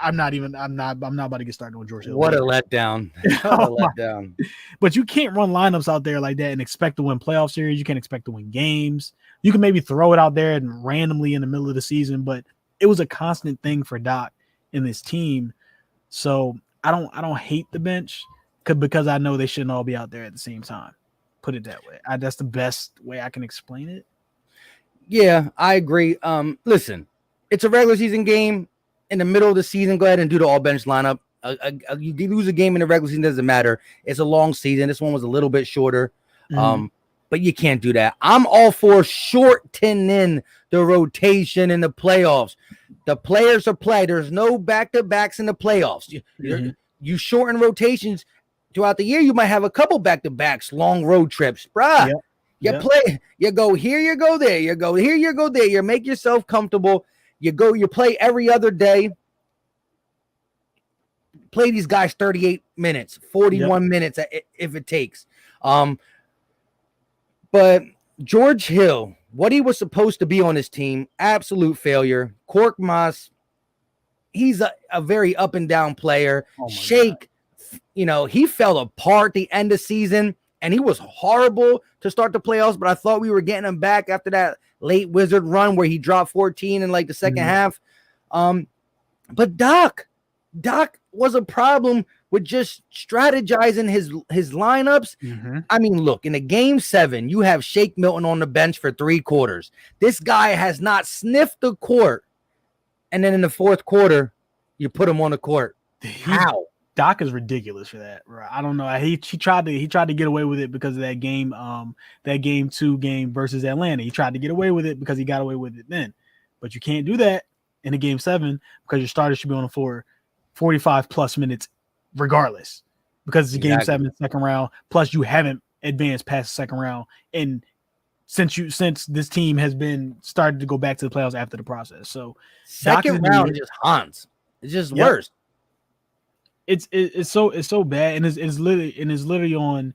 I'm not about to get started on George Hill. What a letdown. What a letdown. But you can't run lineups out there like that and expect to win playoff series. You can't expect to win games. You can maybe throw it out there and randomly in the middle of the season, but it was a constant thing for Doc in this team. So I don't hate the bench because I know they shouldn't all be out there at the same time. Put it that way. That's the best way I can explain it. Yeah, I agree. Listen, it's a regular season game. In the middle of the season, go ahead and do the all bench lineup. You lose a game in the regular season, doesn't matter. It's a long season. This one was a little bit shorter, but you can't do that. I'm all for shortening the rotation in the playoffs. The players are play. There's no back-to-backs in the playoffs. You shorten rotations throughout the year. You might have a couple back-to-backs, long road trips, bruh. Play. You go here, you go there. You go here, you go there. You make yourself comfortable. You play every other day. Play these guys 38 minutes, 41 minutes if it takes. But George Hill, what he was supposed to be on his team, absolute failure. Korkmaz, he's a very up and down player. Shake, he fell apart the end of season, and he was horrible to start the playoffs, but I thought we were getting him back after that late Wizard run where he dropped 14 in like the second half. But Doc was a problem with just strategizing his lineups. I mean, look, in a game 7, you have Shake Milton on the bench for 3 quarters. This guy has not sniffed the court. And then in the 4th quarter, you put him on the court. How? Doc is ridiculous for that. Right? I don't know. He tried to get away with it because of that game, that game 2 game versus Atlanta. He tried to get away with it because he got away with it then. But you can't do that in a game 7 because your starter should be on the floor 45 plus minutes regardless. Because it's a game 7 second round. Plus you haven't advanced past the second round. And since this team has been started to go back to the playoffs after the process. So second round just haunts. It's just worse. It's so bad, and it's literally on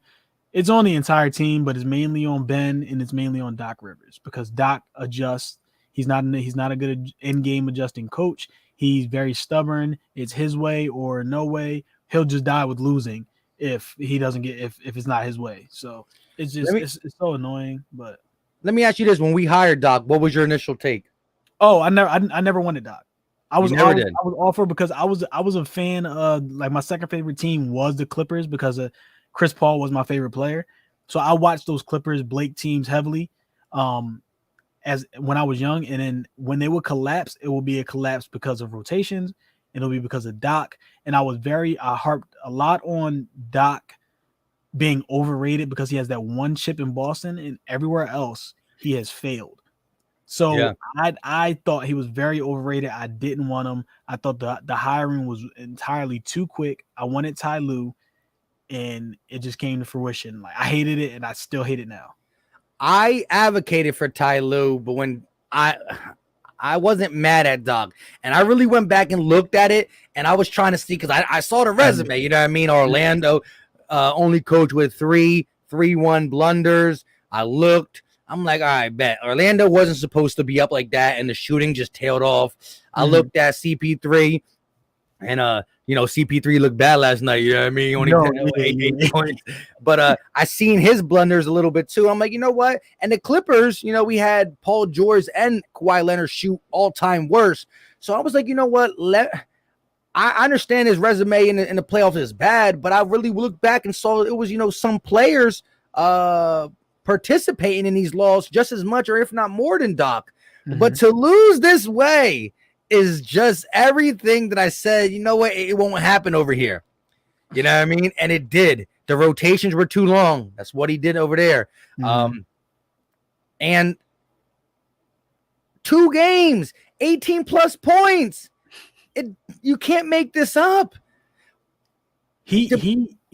the entire team, but it's mainly on Ben and it's mainly on Doc Rivers because Doc adjusts. He's not a good in-game adjusting coach. He's very stubborn. It's his way or no way. He'll just die with losing if he doesn't get if it's not his way. So it's just it's so annoying. But let me ask you this: when we hired Doc, what was your initial take? Oh, I never wanted Doc. I was all for because I was a fan of like my second favorite team was the Clippers because Chris Paul was my favorite player. So I watched those Clippers Blake teams heavily as when I was young. And then when they would collapse, it will be a collapse because of rotations and it'll be because of Doc. And I harped a lot on Doc being overrated because he has that one chip in Boston and everywhere else he has failed. So I thought he was very overrated. I didn't want him. I thought the hiring was entirely too quick. I wanted Ty Lue, and it just came to fruition. Like I hated it, and I still hate it now. I advocated for Ty Lue, but when I wasn't mad at Doc, and I really went back and looked at it, and I was trying to see because I saw the resume. You know what I mean? Orlando only coach with 3-1 blunders. I looked. I'm like, all right, bet. Orlando wasn't supposed to be up like that, and the shooting just tailed off. I looked at CP3, and, CP3 looked bad last night. You know what I mean? Only 8 points. But I seen his blunders a little bit, too. I'm like, you know what? And the Clippers, we had Paul George and Kawhi Leonard shoot all-time worst. So I was like, you know what? I understand his resume in the playoffs is bad, but I really looked back and saw it was, some players participating in these laws just as much or if not more than Doc. But to lose this way is just everything that I said, you know what, it won't happen over here. You know what I mean? And it did. The rotations were too long. That's what he did over there. And 2 games, 18 plus points. You can't make this up. He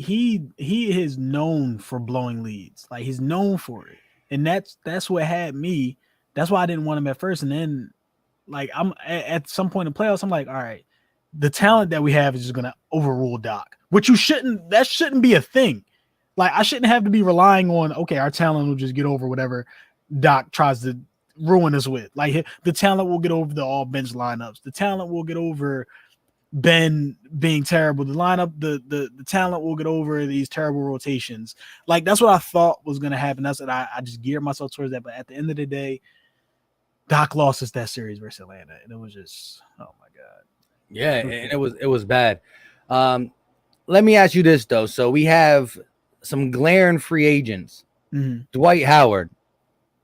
he is known for blowing leads. Like he's known for it, and that's what had me. That's why I didn't want him at first, and then like I'm at some point in playoffs, I'm like, all right, the talent that we have is just gonna overrule Doc, which that shouldn't be a thing. Like I shouldn't have to be relying on, okay, our talent will just get over whatever Doc tries to ruin us with. Like the talent will get over the all bench lineups. The talent will get over Ben being terrible. The lineup, the talent will get over these terrible rotations. Like that's what I thought was gonna happen. That's what I just geared myself towards that. But at the end of the day, Doc lost us that series versus Atlanta, and it was just, oh my god. Yeah, and it was bad. Let me ask you this though. So we have some glaring free agents. Mm-hmm. Dwight Howard,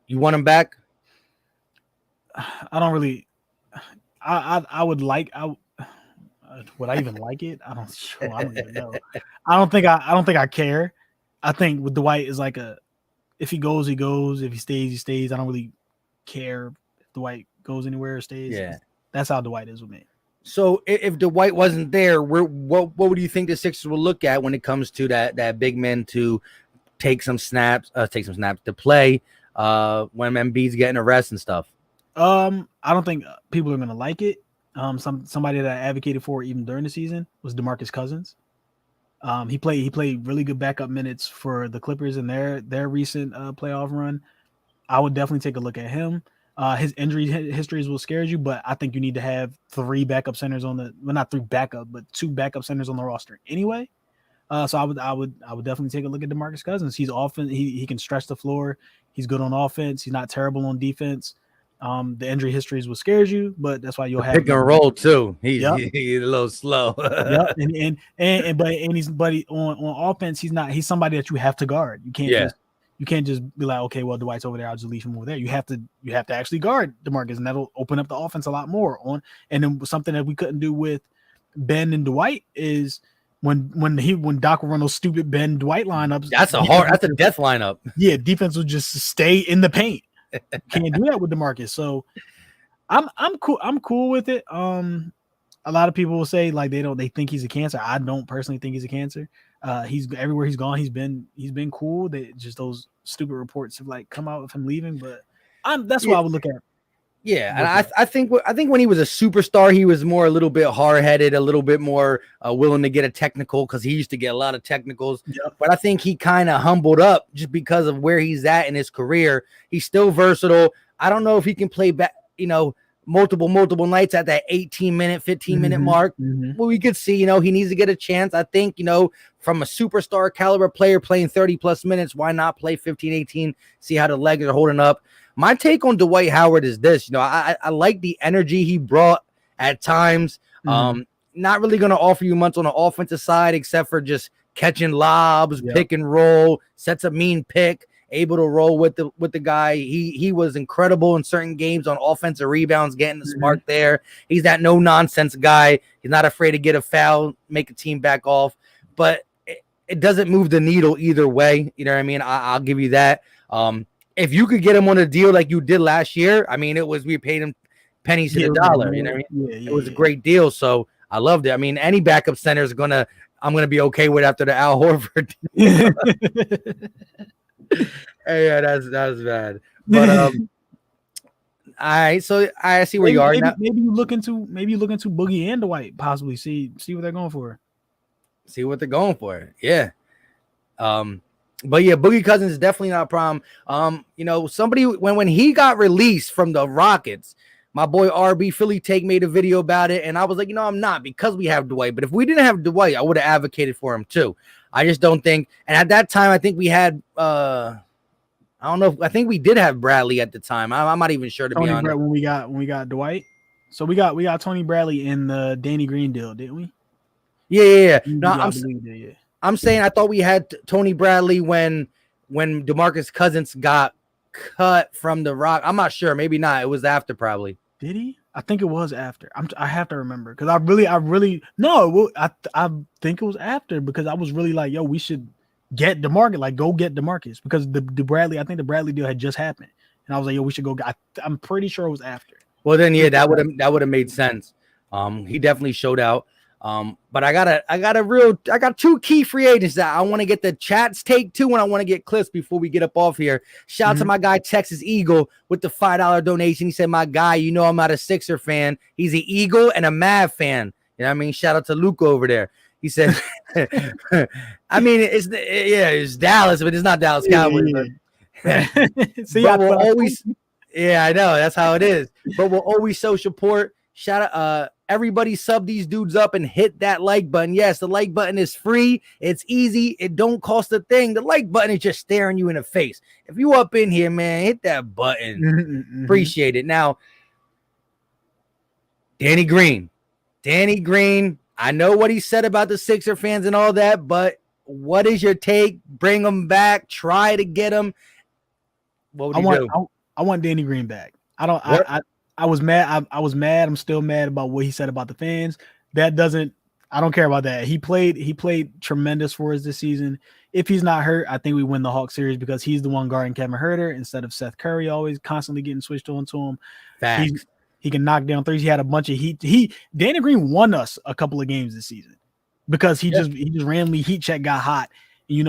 you want him back? I don't really. I would like. Would I even like it? I don't even know. I don't think I care. I think with Dwight is like if he goes, he goes. If he stays, he stays. I don't really care if Dwight goes anywhere or stays. Yeah, that's how Dwight is with me. So if Dwight wasn't there, what would you think the Sixers will look at when it comes to that big man to take some snaps to play when Embiid's getting a rest and stuff? I don't think people are gonna like it. Somebody that I advocated for even during the season was DeMarcus Cousins. He played really good backup minutes for the Clippers in their recent playoff run. I would definitely take a look at him. His injury histories will scare you, but I think you need to have three backup centers not three backup, but two backup centers on the roster anyway. So I would definitely take a look at DeMarcus Cousins. He's often he can stretch the floor. He's good on offense. He's not terrible on defense. The injury histories will scare you, but that's why you'll have pick and roll too. He's a little slow. Yep. And he's on offense. He's somebody that you have to guard. You can't just be like, okay, well, Dwight's over there, I'll just leave him over there. You have to actually guard DeMarcus, and that'll open up the offense a lot more. And then something that we couldn't do with Ben and Dwight is when Doc would run those stupid Ben Dwight lineups. That's a death lineup. Yeah, defense would just stay in the paint. Can't do that with DeMarcus. So I'm cool. I'm cool with it. A lot of people will say like they think he's a cancer. I don't personally think he's a cancer. He's everywhere he's gone. He's been cool. Just those stupid reports have like come out of him leaving. But that's what I would look at. Yeah, and I think when he was a superstar, he was a little bit hard-headed, a little bit more willing to get a technical because he used to get a lot of technicals. Yep. But I think he kind of humbled up just because of where he's at in his career. He's still versatile. I don't know if he can play back, multiple nights at that 18-minute, 15-minute mark. Mm-hmm. Well, we could see, he needs to get a chance. I think, from a superstar caliber player playing 30-plus minutes, why not play 15, 18, see how the legs are holding up. My take on Dwight Howard is this, I like the energy he brought at times. Mm-hmm. Not really going to offer you much on the offensive side except for just catching lobs, pick and roll, sets a mean pick, able to roll with the guy. He was incredible in certain games on offensive rebounds, getting the spark there. He's that no-nonsense guy. He's not afraid to get a foul, make a team back off. But it doesn't move the needle either way. You know what I mean? I'll give you that. If you could get him on a deal like you did last year, I mean, we paid him pennies to the dollar. You know what I mean? It was a great deal, so I loved it. I mean, any backup center is I'm gonna be okay with after the Al Horford. Yeah, that's bad. But all right, so I see where you are now. Maybe you look into Boogie and Dwight, possibly see what they're going for. See what they're going for. Yeah. But yeah, Boogie Cousins is definitely not a problem. Somebody when he got released from the Rockets, my boy RB Philly Take made a video about it, and I was like, I'm not, because we have Dwight. But if we didn't have Dwight, I would have advocated for him too. I just don't think. And at that time, I think we had I don't know. I think we did have Bradley at the time. I'm not even sure to be honest. When we got Dwight, so we got Tony Bradley in the Danny Green deal, didn't we? Yeah. No, I'm saying I thought we had Tony Bradley when DeMarcus Cousins got cut from the Rock. I'm not sure. Maybe not. It was after probably. Did he? I think it was after. I have to remember because I think it was after because I was really like, yo, we should get DeMarcus, like go get DeMarcus because the Bradley, I think the Bradley deal had just happened, and I was like, yo, we should go. I'm pretty sure it was after. Well, then yeah, that would have made sense. He definitely showed out. But I got two key free agents that I want to get the chat's take too, and I want to get clips before we get up off here. Shout out to my guy Texas Eagle with the $5 donation. He said, "My guy, you know I'm not a Sixer fan. He's an Eagle and a Mav fan." You know what I mean? Shout out to Luke over there. He said, "I mean, it's Dallas, but it's not Dallas Cowboys." See, but we'll always, I know that's how it is. But we'll always show support. Shout out, everybody sub these dudes up and hit that like button. Yes, the like button is free. It's easy. It don't cost a thing. The like button is just staring you in the face. If you up in here, man, hit that button. Appreciate it. Now, Danny Green. I know what he said about the Sixer fans and all that, but what is your take? Bring him back. Try to get him. What would you do? I want Danny Green back. I was mad. I was mad. I'm still mad about what he said about the fans. I don't care about that. He played tremendous for us this season. If he's not hurt, I think we win the Hawks series because he's the one guarding Kevin Huerter instead of Seth Curry, always constantly getting switched on to him. Facts. He can knock down threes. He had a bunch of heat. Danny Green won us a couple of games this season because he just randomly heat check got hot. He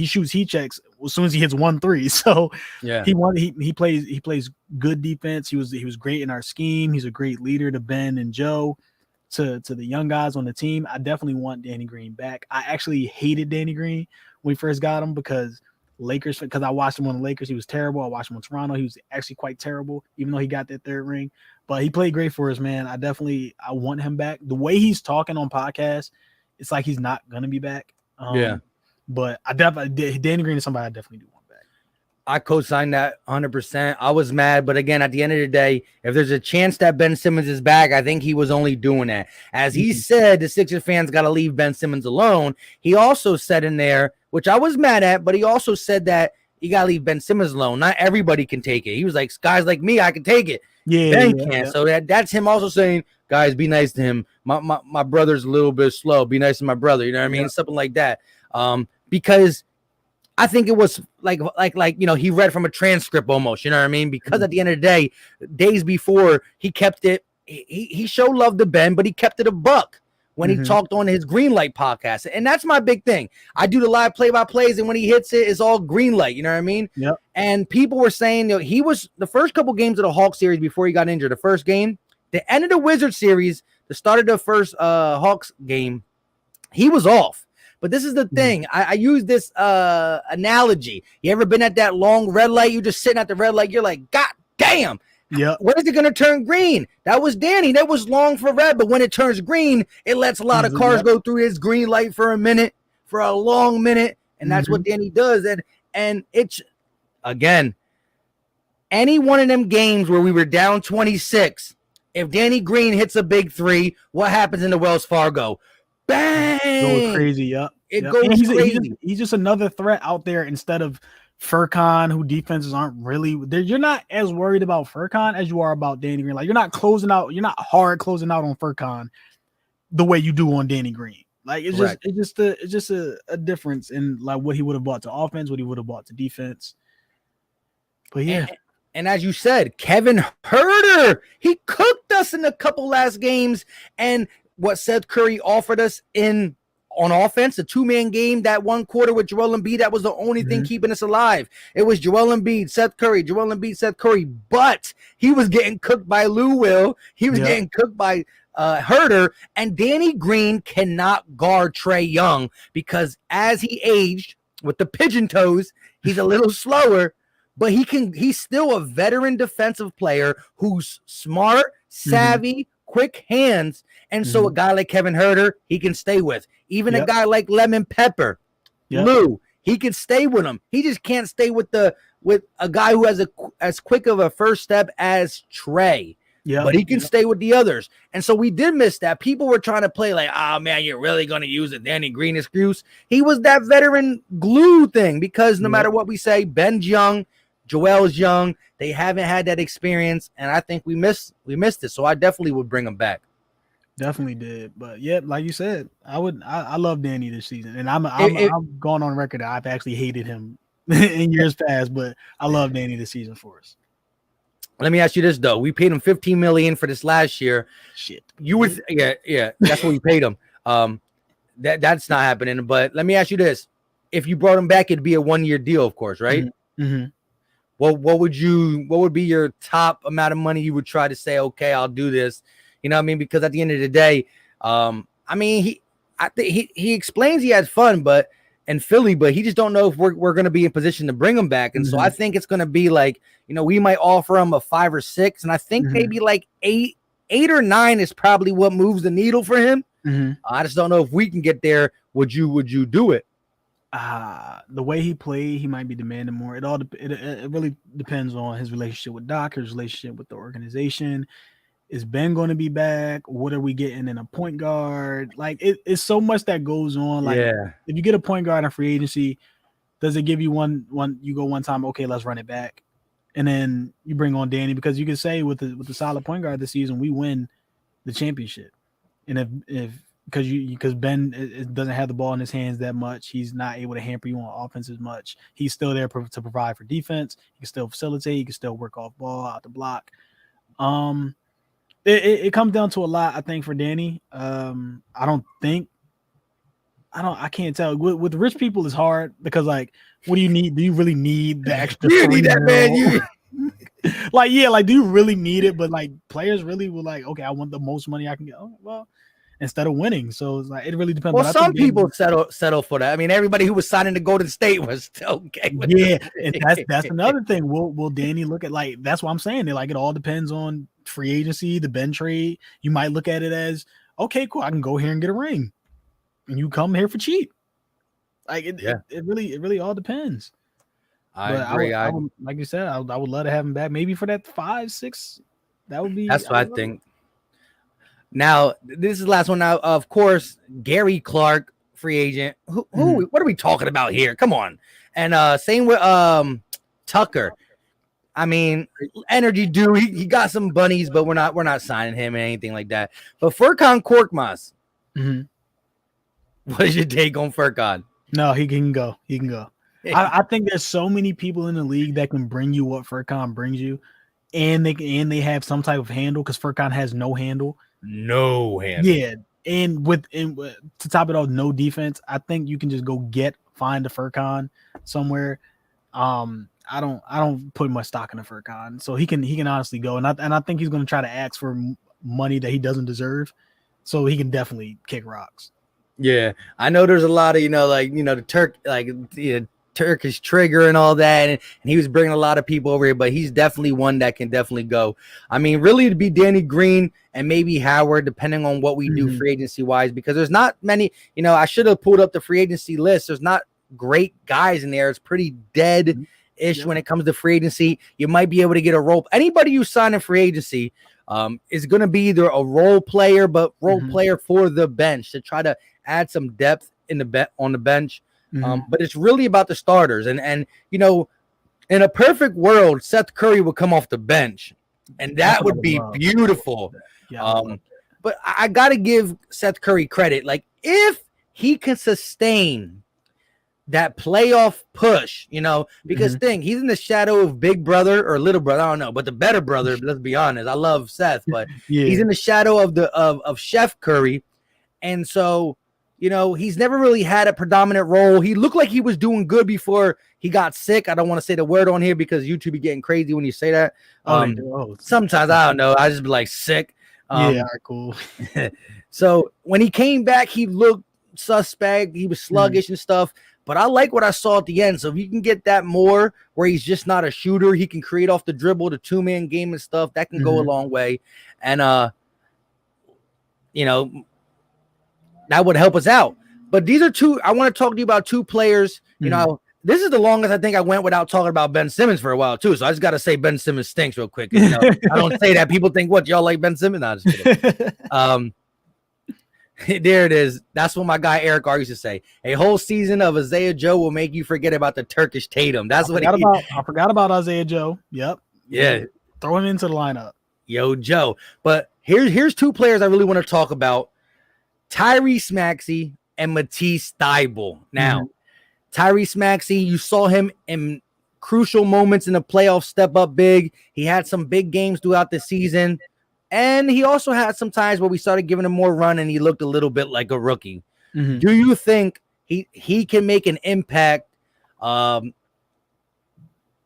shoots heat checks as soon as he hits 1-3. So he plays good defense. He was great in our scheme. He's a great leader to Ben and Joe, to the young guys on the team. I definitely want Danny Green back. I actually hated Danny Green when we first got him because I watched him on the Lakers. He was terrible. I watched him on Toronto. He was actually quite terrible, even though he got that third ring. But he played great for us, man. I want him back. The way he's talking on podcasts, it's like he's not gonna be back. But Danny Green is somebody I definitely do want back. I co-sign that 100%. I was mad, but again, at the end of the day, if there's a chance that Ben Simmons is back, I think he was only doing that. As he said, the Sixers fans got to leave Ben Simmons alone. He also said in there, which I was mad at, but he also said that you got to leave Ben Simmons alone. Not everybody can take it. He was like, guys like me, I can take it. Ben can't. Yeah. So that's him also saying, guys, be nice to him. My brother's a little bit slow. Be nice to my brother. You know what I mean? Something like that. Because I think it was like he read from a transcript almost. You know what I mean? Because at the end of the day, days before he kept it, he showed love to Ben, but he kept it a buck when he talked on his green light podcast. And that's my big thing. I do the live play-by-plays, and when he hits it, it's all green light. You know what I mean? Yep. And people were saying he was the first couple games of the Hawks series before he got injured. The first game, the end of the Wizards series, the start of the first Hawks game, he was off. But this is the thing. I use this analogy. You ever been at that long red light? You just sitting at the red light. You're like, God damn. Yeah. When is it going to turn green? That was Danny. That was long for red. But when it turns green, it lets a lot of cars go through his green light for a long minute. And that's what Danny does. And it's, again, any one of them games where we were down 26, if Danny Green hits a big three, what happens in the Wells Fargo? Bang! Goes crazy, It goes crazy. He's just another threat out there instead of Furkan, who defenses aren't really. You're not as worried about Furkan as you are about Danny Green. Like you're not hard closing out on Furkan the way you do on Danny Green. Like it's just a difference in like what he would have brought to offense, what he would have brought to defense. But yeah. And as you said, Kevin Huerter, he cooked us in a couple last games, and what Seth Curry offered us on offense, a two-man game, that one quarter with Joel Embiid, that was the only thing keeping us alive. It was Joel Embiid, Seth Curry, but he was getting cooked by Lou Will. He was getting cooked by Huerter, and Danny Green cannot guard Trae Young because as he aged with the pigeon toes, he's a little slower, but he's still a veteran defensive player who's smart, savvy, quick hands. And so a guy like Kevin Huerter, he can stay with. Even a guy like Lemon Pepper, Lou, he can stay with him. He just can't stay with a guy who has as quick of a first step as Trae. Yeah, but he can stay with the others. And so we did miss that. People were trying to play like, oh man, you're really going to use a Danny Green excuse. He was that veteran glue thing because no matter what we say, Ben's young, Joel's young. They haven't had that experience, and I think we missed it. So I definitely would bring him back. Definitely did. But yeah, like you said, I love Danny this season. And I'm going on record that I've actually hated him in years past, but I love Danny this season for us. Let me ask you this though: we paid him $15 million for this last year. Shit, You would, yeah, that's what we paid him. That's not happening. But let me ask you this: if you brought him back, it'd be a 1-year deal, of course, right? Mm-hmm. What would be your top amount of money you would try to say, okay, I'll do this? You know what I mean? Because at the end of the day, I mean, I think he explains he had fun, but in Philly, but he just don't know if we're going to be in position to bring him back. And so I think it's going to be like, we might offer him a 5 or 6, and I think maybe like 8 or 9 is probably what moves the needle for him. I just don't know if we can get there. Would you do it? The way he played, he might be demanding more. It really depends on his relationship with Doc, his relationship with the organization. Is Ben going to be back? What are we getting in a point guard? Like it's so much that goes on. Like if you get a point guard in free agency, does it give you one you go one time, okay, let's run it back, and then you bring on Danny, because you can say with the solid point guard this season, we win the championship. And if because Ben doesn't have the ball in his hands that much, he's not able to hamper you on offense as much. He's still there to provide for defense. He can still facilitate. He can still work off ball out the block. It comes down to a lot, I think, for Danny. I can't tell. With rich people, it's hard because, like, what do you need? Do you really need the extra? You need that, man. Do you really need it? But like, players really were like, okay, I want the most money I can get. Oh, well, instead of winning, so it's like it really depends. Well, some people settle for that. I mean, everybody who was signing to Golden State was okay with and that's another thing. Will Danny look at, like, that's what I'm saying. Like, it all depends on free agency, the Ben trade. You might look at it as, okay, cool, I can go here and get a ring, and you come here for cheap. Like it really all depends. I agree. I would, like you said, I would love to have him back, maybe for that 5, 6. That would be. That's what I think. Now, this is the last one. Now, of course, Gary Clark, free agent. Who? What are we talking about here? Come on. And same with Tucker. I mean, energy dude. He got some bunnies, but we're not signing him or anything like that. But Furkan Korkmaz. What is your take on Furkan? No, he can go. He can go. I think there's so many people in the league that can bring you what Furkan brings you, and they have some type of handle, because Furkan has no handle. No handle. Yeah, and to top it off, no defense. I think you can just go find a Furkan somewhere. I don't put much stock in a Furkan, so he can honestly go, and I think he's going to try to ask for money that he doesn't deserve, so he can definitely kick rocks. Yeah, I know there's a lot of the Turkish trigger and all that, and he was bringing a lot of people over here, but he's definitely one that can definitely go. I mean, really, to be Danny Green and maybe Howard, depending on what we do free agency wise, because there's not many. I should have pulled up the free agency list. There's not great guys in there. It's pretty dead-ish when it comes to free agency. You might be able to get a role. Anybody you sign in free agency is going to be either a role player, but role player for the bench to try to add some depth on the bench. But it's really about the starters. And in a perfect world, Seth Curry would come off the bench, and that would be beautiful. But I got to give Seth Curry credit. Like, if he can sustain that playoff push, because he's in the shadow of big brother or little brother. I don't know, but the better brother, let's be honest. I love Seth, but he's in the shadow of Chef Curry. And so, he's never really had a predominant role. He looked like he was doing good before he got sick. I don't want to say the word on here because YouTube be getting crazy when you say that. Sometimes, I don't know. I just be like sick. Cool. So when he came back, he looked suspect. He was sluggish and stuff. But I like what I saw at the end. So if you can get that more where he's just not a shooter, he can create off the dribble, the two-man game and stuff. That can go a long way. And, that would help us out. But these are two. I want to talk to you about two players. This is the longest I think I went without talking about Ben Simmons for a while too. So I just got to say Ben Simmons stinks real quick. I don't say that. People think, what, y'all like Ben Simmons? No, just kidding. There it is. That's what my guy Eric R used to say. A whole season of Isaiah Joe will make you forget about the Turkish Tatum. That's what I forgot about Isaiah Joe. Yep. Yeah. Throw him into the lineup. Yo, Joe. But here's two players I really want to talk about. Tyrese Maxey and Matisse Thybulle. Now, Tyrese Maxey, you saw him in crucial moments in the playoffs step up big. He had some big games throughout the season. And he also had some times where we started giving him more run and he looked a little bit like a rookie. Mm-hmm. Do you think he can make an impact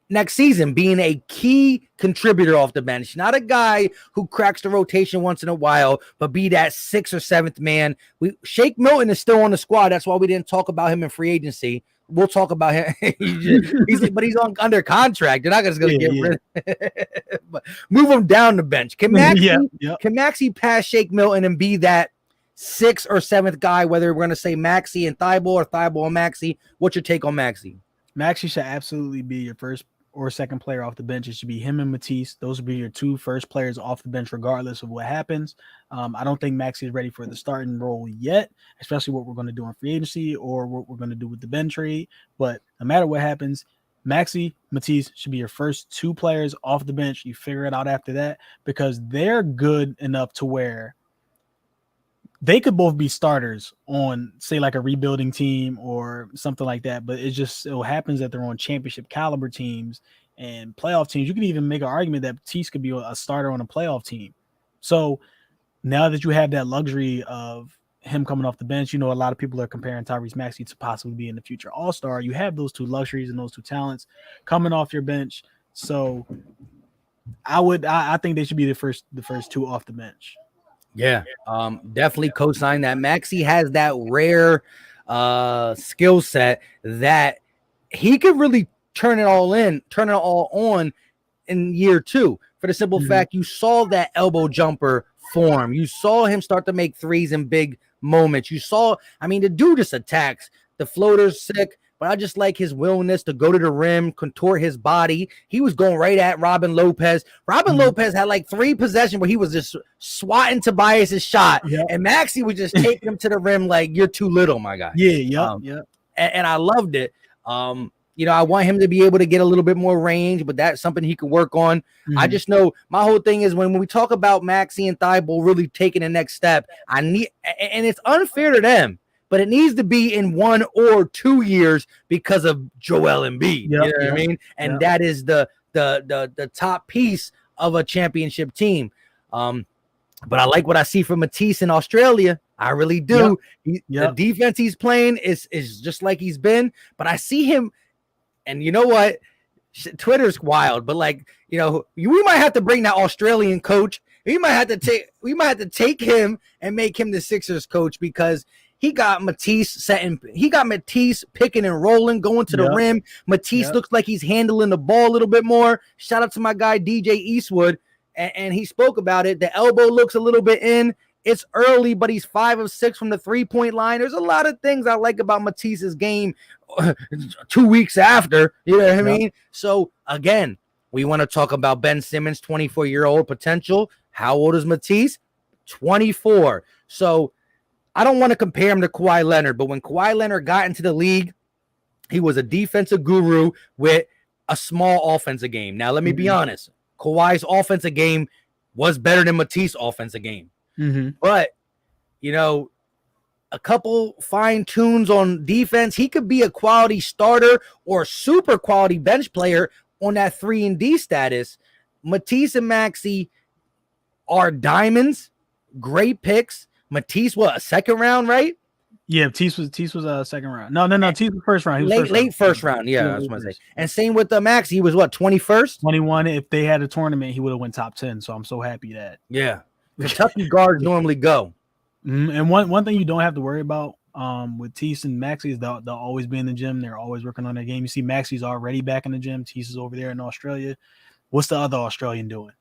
next season, being a key contributor off the bench, not a guy who cracks the rotation once in a while, but be that 6th or 7th man? Shake Milton is still on the squad. That's why we didn't talk about him in free agency. We'll talk about him. But he's under contract. They're not just going to get rid of but move him down the bench. Can Maxey pass Shake Milton and be that 6th or 7th guy, whether we're going to say Maxey and Thybulle or Thybulle and Maxey? What's your take on Maxey? Maxey should absolutely be your first or second player off the bench. It should be him and Matisse. Those would be your 2 first players off the bench, regardless of what happens. I don't think Maxey is ready for the starting role yet, especially what we're going to do in free agency or what we're going to do with the Ben trade. But no matter what happens, Maxey, Matisse should be your first 2 players off the bench. You figure it out after that, because they're good enough to where they could both be starters on, say, like a rebuilding team or something like that. But it happens that they're on championship caliber teams and playoff teams. You can even make an argument that Matisse could be a starter on a playoff team. So now that you have that luxury of him coming off the bench, a lot of people are comparing Tyrese Maxey to possibly being the future All-Star. You have those 2 luxuries and those 2 talents coming off your bench. So I think they should be the first 2 off the bench. Yeah, definitely co-sign that. Maxey has that rare skill set that he could really turn it all on in year 2. For the simple fact, you saw that elbow jumper form. You saw him start to make threes in big moments. The dude just attacks. The floater's sick. But I just like his willingness to go to the rim, contort his body. He was going right at Robin Lopez. Lopez had like 3 possessions where he was just swatting Tobias' shot. Yep. And Maxey was just taking him to the rim like, you're too little, my guy. And I loved it. I want him to be able to get a little bit more range, but that's something he can work on. I just know my whole thing is when we talk about Maxey and Thybulle really taking the next step, and it's unfair to them, but it needs to be in 1 or 2 years because of Joel Embiid. You know what I mean? And that is the top piece of a championship team. But I like what I see from Matisse in Australia. I really do. The defense he's playing is just like he's been. But I see him, and you know what? Twitter's wild. But we might have to bring that Australian coach. We might have to take him and make him the Sixers coach, because he got Matisse picking and rolling, going to the rim. Matisse looks like he's handling the ball a little bit more. Shout out to my guy, DJ Eastwood. And he spoke about it. The elbow looks a little bit in. It's early, but he's 5 of 6 from the 3-point line. There's a lot of things I like about Matisse's game 2 weeks after. You know what I mean? So, again, we want to talk about Ben Simmons, 24-year-old potential. How old is Matisse? 24. So, I don't want to compare him to Kawhi Leonard, but when Kawhi Leonard got into the league, he was a defensive guru with a small offensive game. Now, let me be honest. Kawhi's offensive game was better than Matisse's offensive game. But, a couple fine tunes on defense, he could be a quality starter or super quality bench player on that 3-and-D status. Matisse and Maxey are diamonds, great picks. Matisse, a second round, right? Yeah, Matisse was a second round. No, Matisse was first round. He was late first round. Yeah, I was going to say. And same with Maxey. He was 21st? 21. If they had a tournament, he would have went top 10. So I'm so happy that. Yeah. Kentucky guards normally go. And one thing you don't have to worry about with Tease and Maxey is they'll always be in the gym. They're always working on their game. You see Maxey's already back in the gym. Tease is over there in Australia. What's the other Australian doing?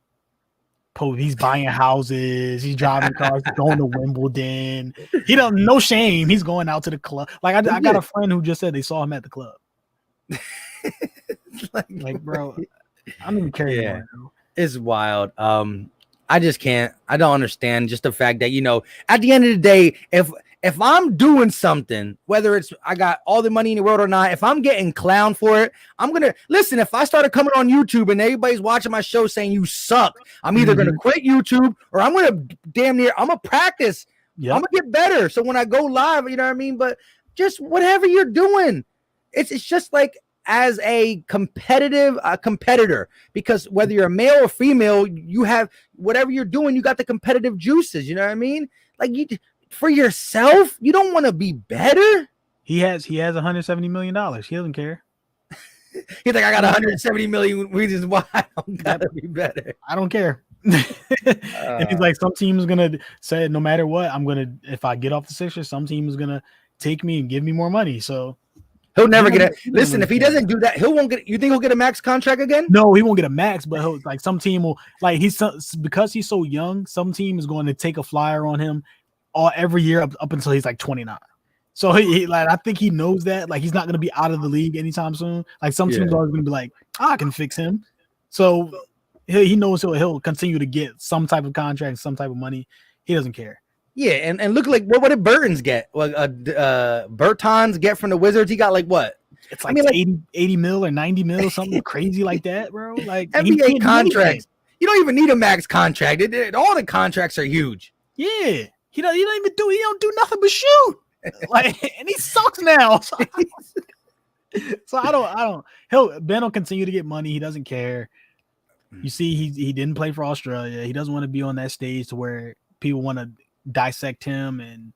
He's buying houses. He's driving cars. Going to Wimbledon. He don't no shame. He's going out to the club. Like I got a friend who just said they saw him at the club. like bro, I don't even care anymore. It's wild. I just can't. I don't understand just the fact that at the end of the day, if I'm doing something, whether it's I got all the money in the world or not, if I'm getting clowned for it, I'm gonna listen. If I started coming on YouTube and everybody's watching my show saying you suck, I'm either gonna quit YouTube or I'm gonna practice. Yep. I'm gonna get better. So when I go live, you know what I mean. But just whatever you're doing, it's just like as a competitor, because whether you're a male or female, you have whatever you're doing, you got the competitive juices. You know what I mean? Like for yourself, you don't want to be better. He has $170 million. He doesn't care. He's like, I got 170 million reasons why I don't gotta be better. I don't care. And he's like, some team is gonna say, no matter what, if I get off the Sixers, some team is gonna take me and give me more money. So he'll never get it. Listen, if he doesn't do that, you think he'll get a max contract again? No, he won't get a max, but some team will, like, because he's so young, some team is going to take a flyer on him every year up until he's like 29. So he I think he knows that, like, he's not going to be out of the league anytime soon. Like, some teams are going to be like, I can fix him. So he knows he'll continue to get some type of contract, some type of money. He doesn't care. Yeah, and look, like, what did Burton's get? Bertans get from the Wizards? He got like what? It's like, 80 mil or 90 mil, something crazy like that, bro. Like, NBA contracts. You don't even need a max contract. All the contracts are huge. Yeah, he don't do nothing but shoot. Like, and he sucks now. So I don't. Ben will continue to get money. He doesn't care. You see, he didn't play for Australia. He doesn't want to be on that stage to where people want to dissect him, and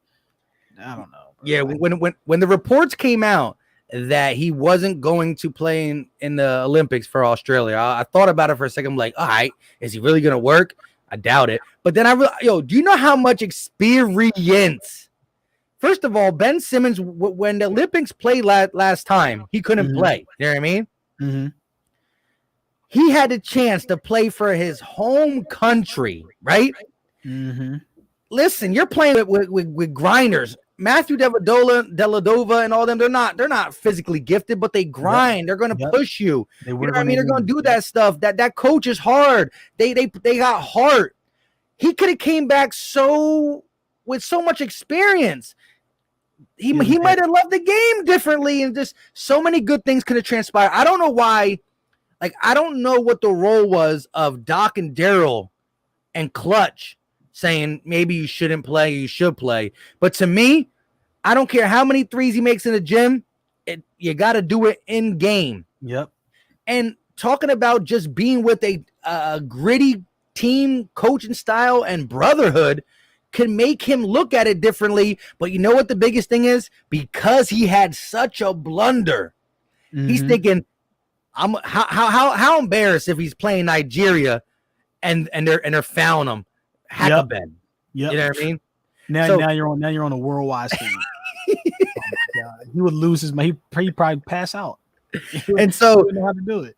I don't know. Bro. Yeah, when the reports came out that he wasn't going to play in the Olympics for Australia, I thought about it for a second. I'm like, all right, is he really gonna work? I doubt it. But then do you know how much experience? First of all, Ben Simmons, when the Olympics played last time, he couldn't play. You know what I mean? Mm-hmm. He had a chance to play for his home country, right? Mm-hmm. Listen, you're playing with grinders. Matthew Dellavedova and all them, they're not physically gifted, but they grind. Yep. They're going to push you. You know what I mean? They're going to do that stuff. That coach is hard. They got heart. He could have came back with so much experience. He might have loved the game differently, and just so many good things could have transpired. I don't know why. Like, I don't know what the role was of Doc and Daryl and Clutch saying maybe you shouldn't play, you should play. But to me, I don't care how many threes he makes in the gym. You got to do it in game. Yep. And talking about just being with a gritty team coaching style and brotherhood can make him look at it differently. But you know what the biggest thing is? Because he had such a blunder, he's thinking, how embarrassed if he's playing Nigeria and they're fouling him. Hackabed. Yep. You know what I mean? Now you're on a worldwide stage. Oh my God. He would lose his mind. He'd probably pass out. And so he wouldn't know how to do it.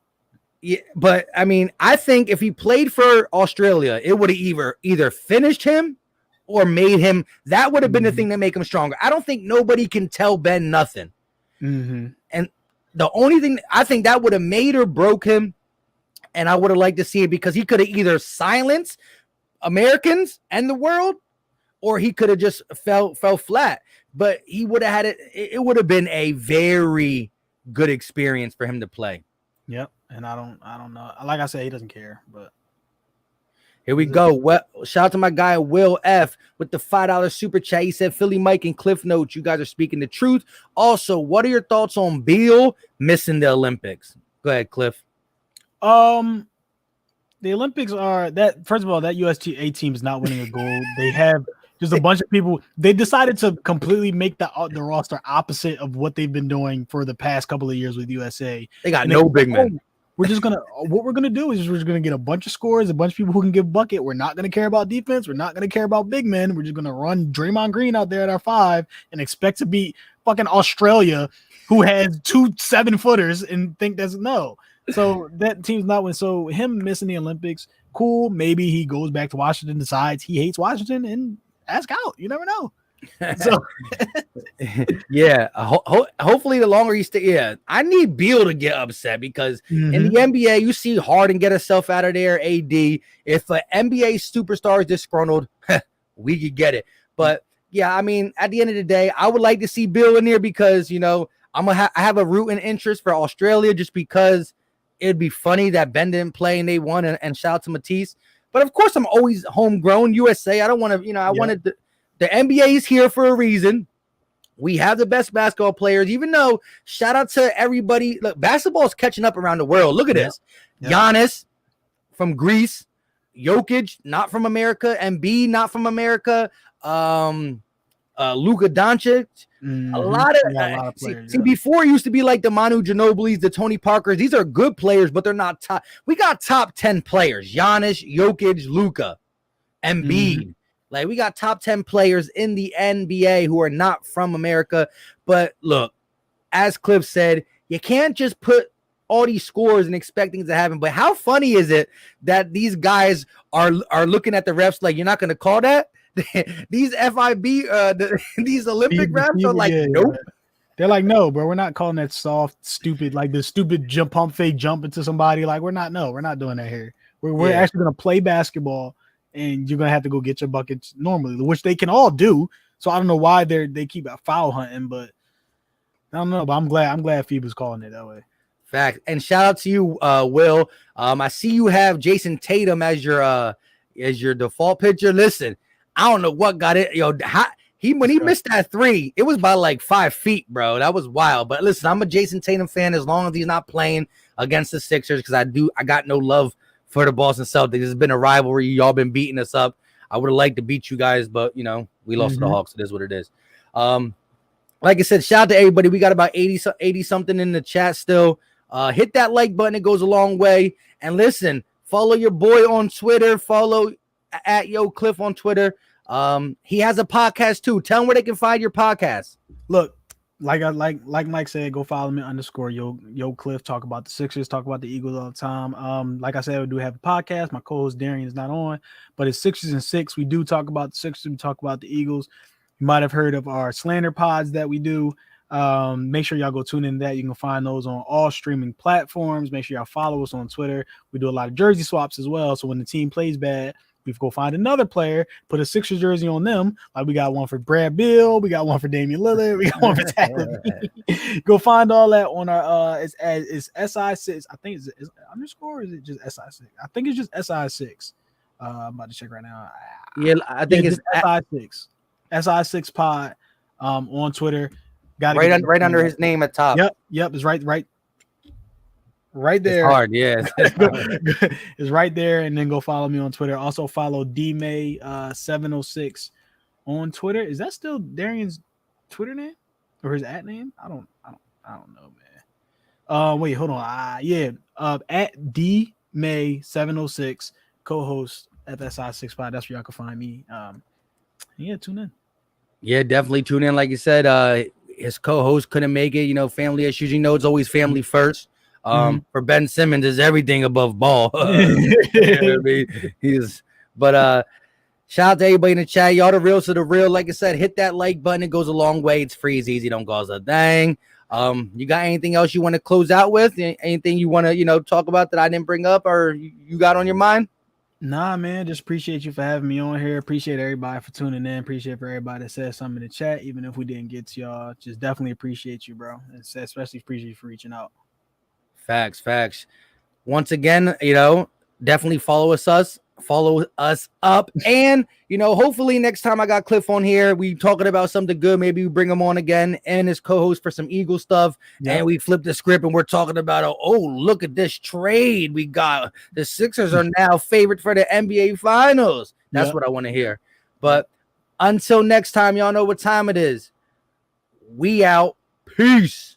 Yeah, but I mean, I think if he played for Australia, it would have either finished him or made him. That would have been the thing that make him stronger. I don't think nobody can tell Ben nothing. Mm-hmm. And the only thing I think that would have made or broke him, and I would have liked to see it, because he could have either silenced Americans and the world, or he could have just fell flat. But he would have had it. It would have been a very good experience for him to play. Yep. And I don't know. Like I said, he doesn't care. But here we go. Well, shout out to my guy Will F with the $5 super chat. He said, Philly Mike and Cliff Notes, you guys are speaking the truth. Also, what are your thoughts on Beal missing the Olympics? Go ahead, Cliff. The Olympics are that. First of all, that USA team is not winning a gold. They have just a bunch of people. They decided to completely make the roster opposite of what they've been doing for the past couple of years with USA. They got no big men. What we're gonna do is we're just gonna get a bunch of scores, a bunch of people who can give bucket. We're not gonna care about defense. We're not gonna care about big men. We're just gonna run Draymond Green out there at our 5 and expect to beat fucking Australia, who has 2 7-footers, and think that's no. So that team's not winning. So him missing the Olympics, cool. Maybe he goes back to Washington, decides he hates Washington, and ask out. You never know. So yeah, hopefully the longer he stays. Yeah, I need Beal to get upset, because in the NBA you see Harden get herself out of there. AD, if an NBA superstar is disgruntled, we could get it. But yeah, I mean, at the end of the day, I would like to see Beal in there, because I have a root and interest for Australia, just because it'd be funny that Ben didn't play and they won, and shout out to Matisse. But of course, I'm always homegrown USA. I don't want to, I wanted the NBA is here for a reason. We have the best basketball players, even though shout out to everybody. Look, basketball is catching up around the world. Look at this. Giannis from Greece, Jokic, not from America, Embiid, not from America, Luka Doncic. A lot of players. See, before it used to be like the Manu Ginobilis, the Tony Parkers. These are good players, but they're not top. We got top 10 players: Giannis, Jokic, Luka, Embiid. Like, we got top 10 players in the NBA who are not from America. But look, as Cliff said, you can't just put all these scores and expect things to happen. But how funny is it that these guys are looking at the refs like, you're not going to call that? These FIB, these Olympic refs are like, nope. They're like, no, bro, we're not calling that soft, stupid, like the stupid pump fake jump into somebody. Like, we're not doing that here. We're actually going to play basketball. And you're gonna have to go get your buckets normally, which they can all do. So I don't know why they keep foul hunting, but I don't know. But I'm glad FIBA's calling it that way. Fact. And shout out to you, Will. I see you have Jason Tatum as your default pitcher. Listen, I don't know what got it. When he missed that 3, it was by like 5 feet, bro. That was wild. But listen, I'm a Jason Tatum fan as long as he's not playing against the Sixers, because I got no love for the Boston Celtics. It's been a rivalry. Y'all been beating us up. I would have liked to beat you guys, but we lost to the Hawks. It is what it is. Like I said, shout out to everybody. We got about 80 something in the chat still. Hit that like button. It goes a long way. And listen, follow your boy on Twitter. Follow at Yo Cliff on Twitter. He has a podcast too. Tell them where they can find your podcast. Look, like Mike said, go follow me _Yo Cliff. Talk about the Sixers, talk about the Eagles all the time. Like I said, we do have a podcast. My co-host Darian is not on, but it's Sixers and 6. We do talk about the Sixers. We talk about the Eagles. You might have heard of our slander pods that we do. Make sure y'all go tune in to that. You can find those on all streaming platforms. Make sure y'all follow us on Twitter. We do a lot of jersey swaps as well. So when the team plays bad, we go find another player, put a Sixers jersey on them. Like, we got one for Brad Beal, we got one for Damian Lillard, we got one for Zach LaVine. Go find all that on our it's SI6. I think it's underscore, or is it just SI6? I think it's just SI6. I'm about to check right now. Yeah, I think it's SI6. SI6 pod on Twitter. Got right under his name at top. Yep, it's right there. It's hard, yeah. It's right there, and then go follow me on Twitter. Also follow DMay706 on Twitter. Is that still Darian's Twitter name or his @ name? I don't know, man. Wait, hold on. At DMay706, co-host at SI6 Pod. That's where y'all can find me. Tune in. Yeah, definitely tune in. Like you said, his co-host couldn't make it. Family issues. It's always family first. For Ben Simmons is everything above ball. But shout out to everybody in the chat. Y'all the real to the real. Like I said, hit that like button. It goes a long way. It's free, it's easy. Don't cause a dang. You got anything else you want to close out with? Anything you want to talk about that I didn't bring up or you got on your mind? Nah, man, just appreciate you for having me on here. Appreciate everybody for tuning in. Appreciate for everybody that said something in the chat, even if we didn't get to y'all. Just definitely appreciate you, bro. And especially appreciate you for reaching out. Facts. Once again, definitely follow us up. And, hopefully next time I got Cliff on here, we talking about something good. Maybe we bring him on again and his co-host for some Eagle stuff. Yep. And we flip the script and we're talking about, look at this trade we got. The Sixers are now favored for the NBA Finals. That's what I want to hear. But until next time, y'all know what time it is. We out. Peace.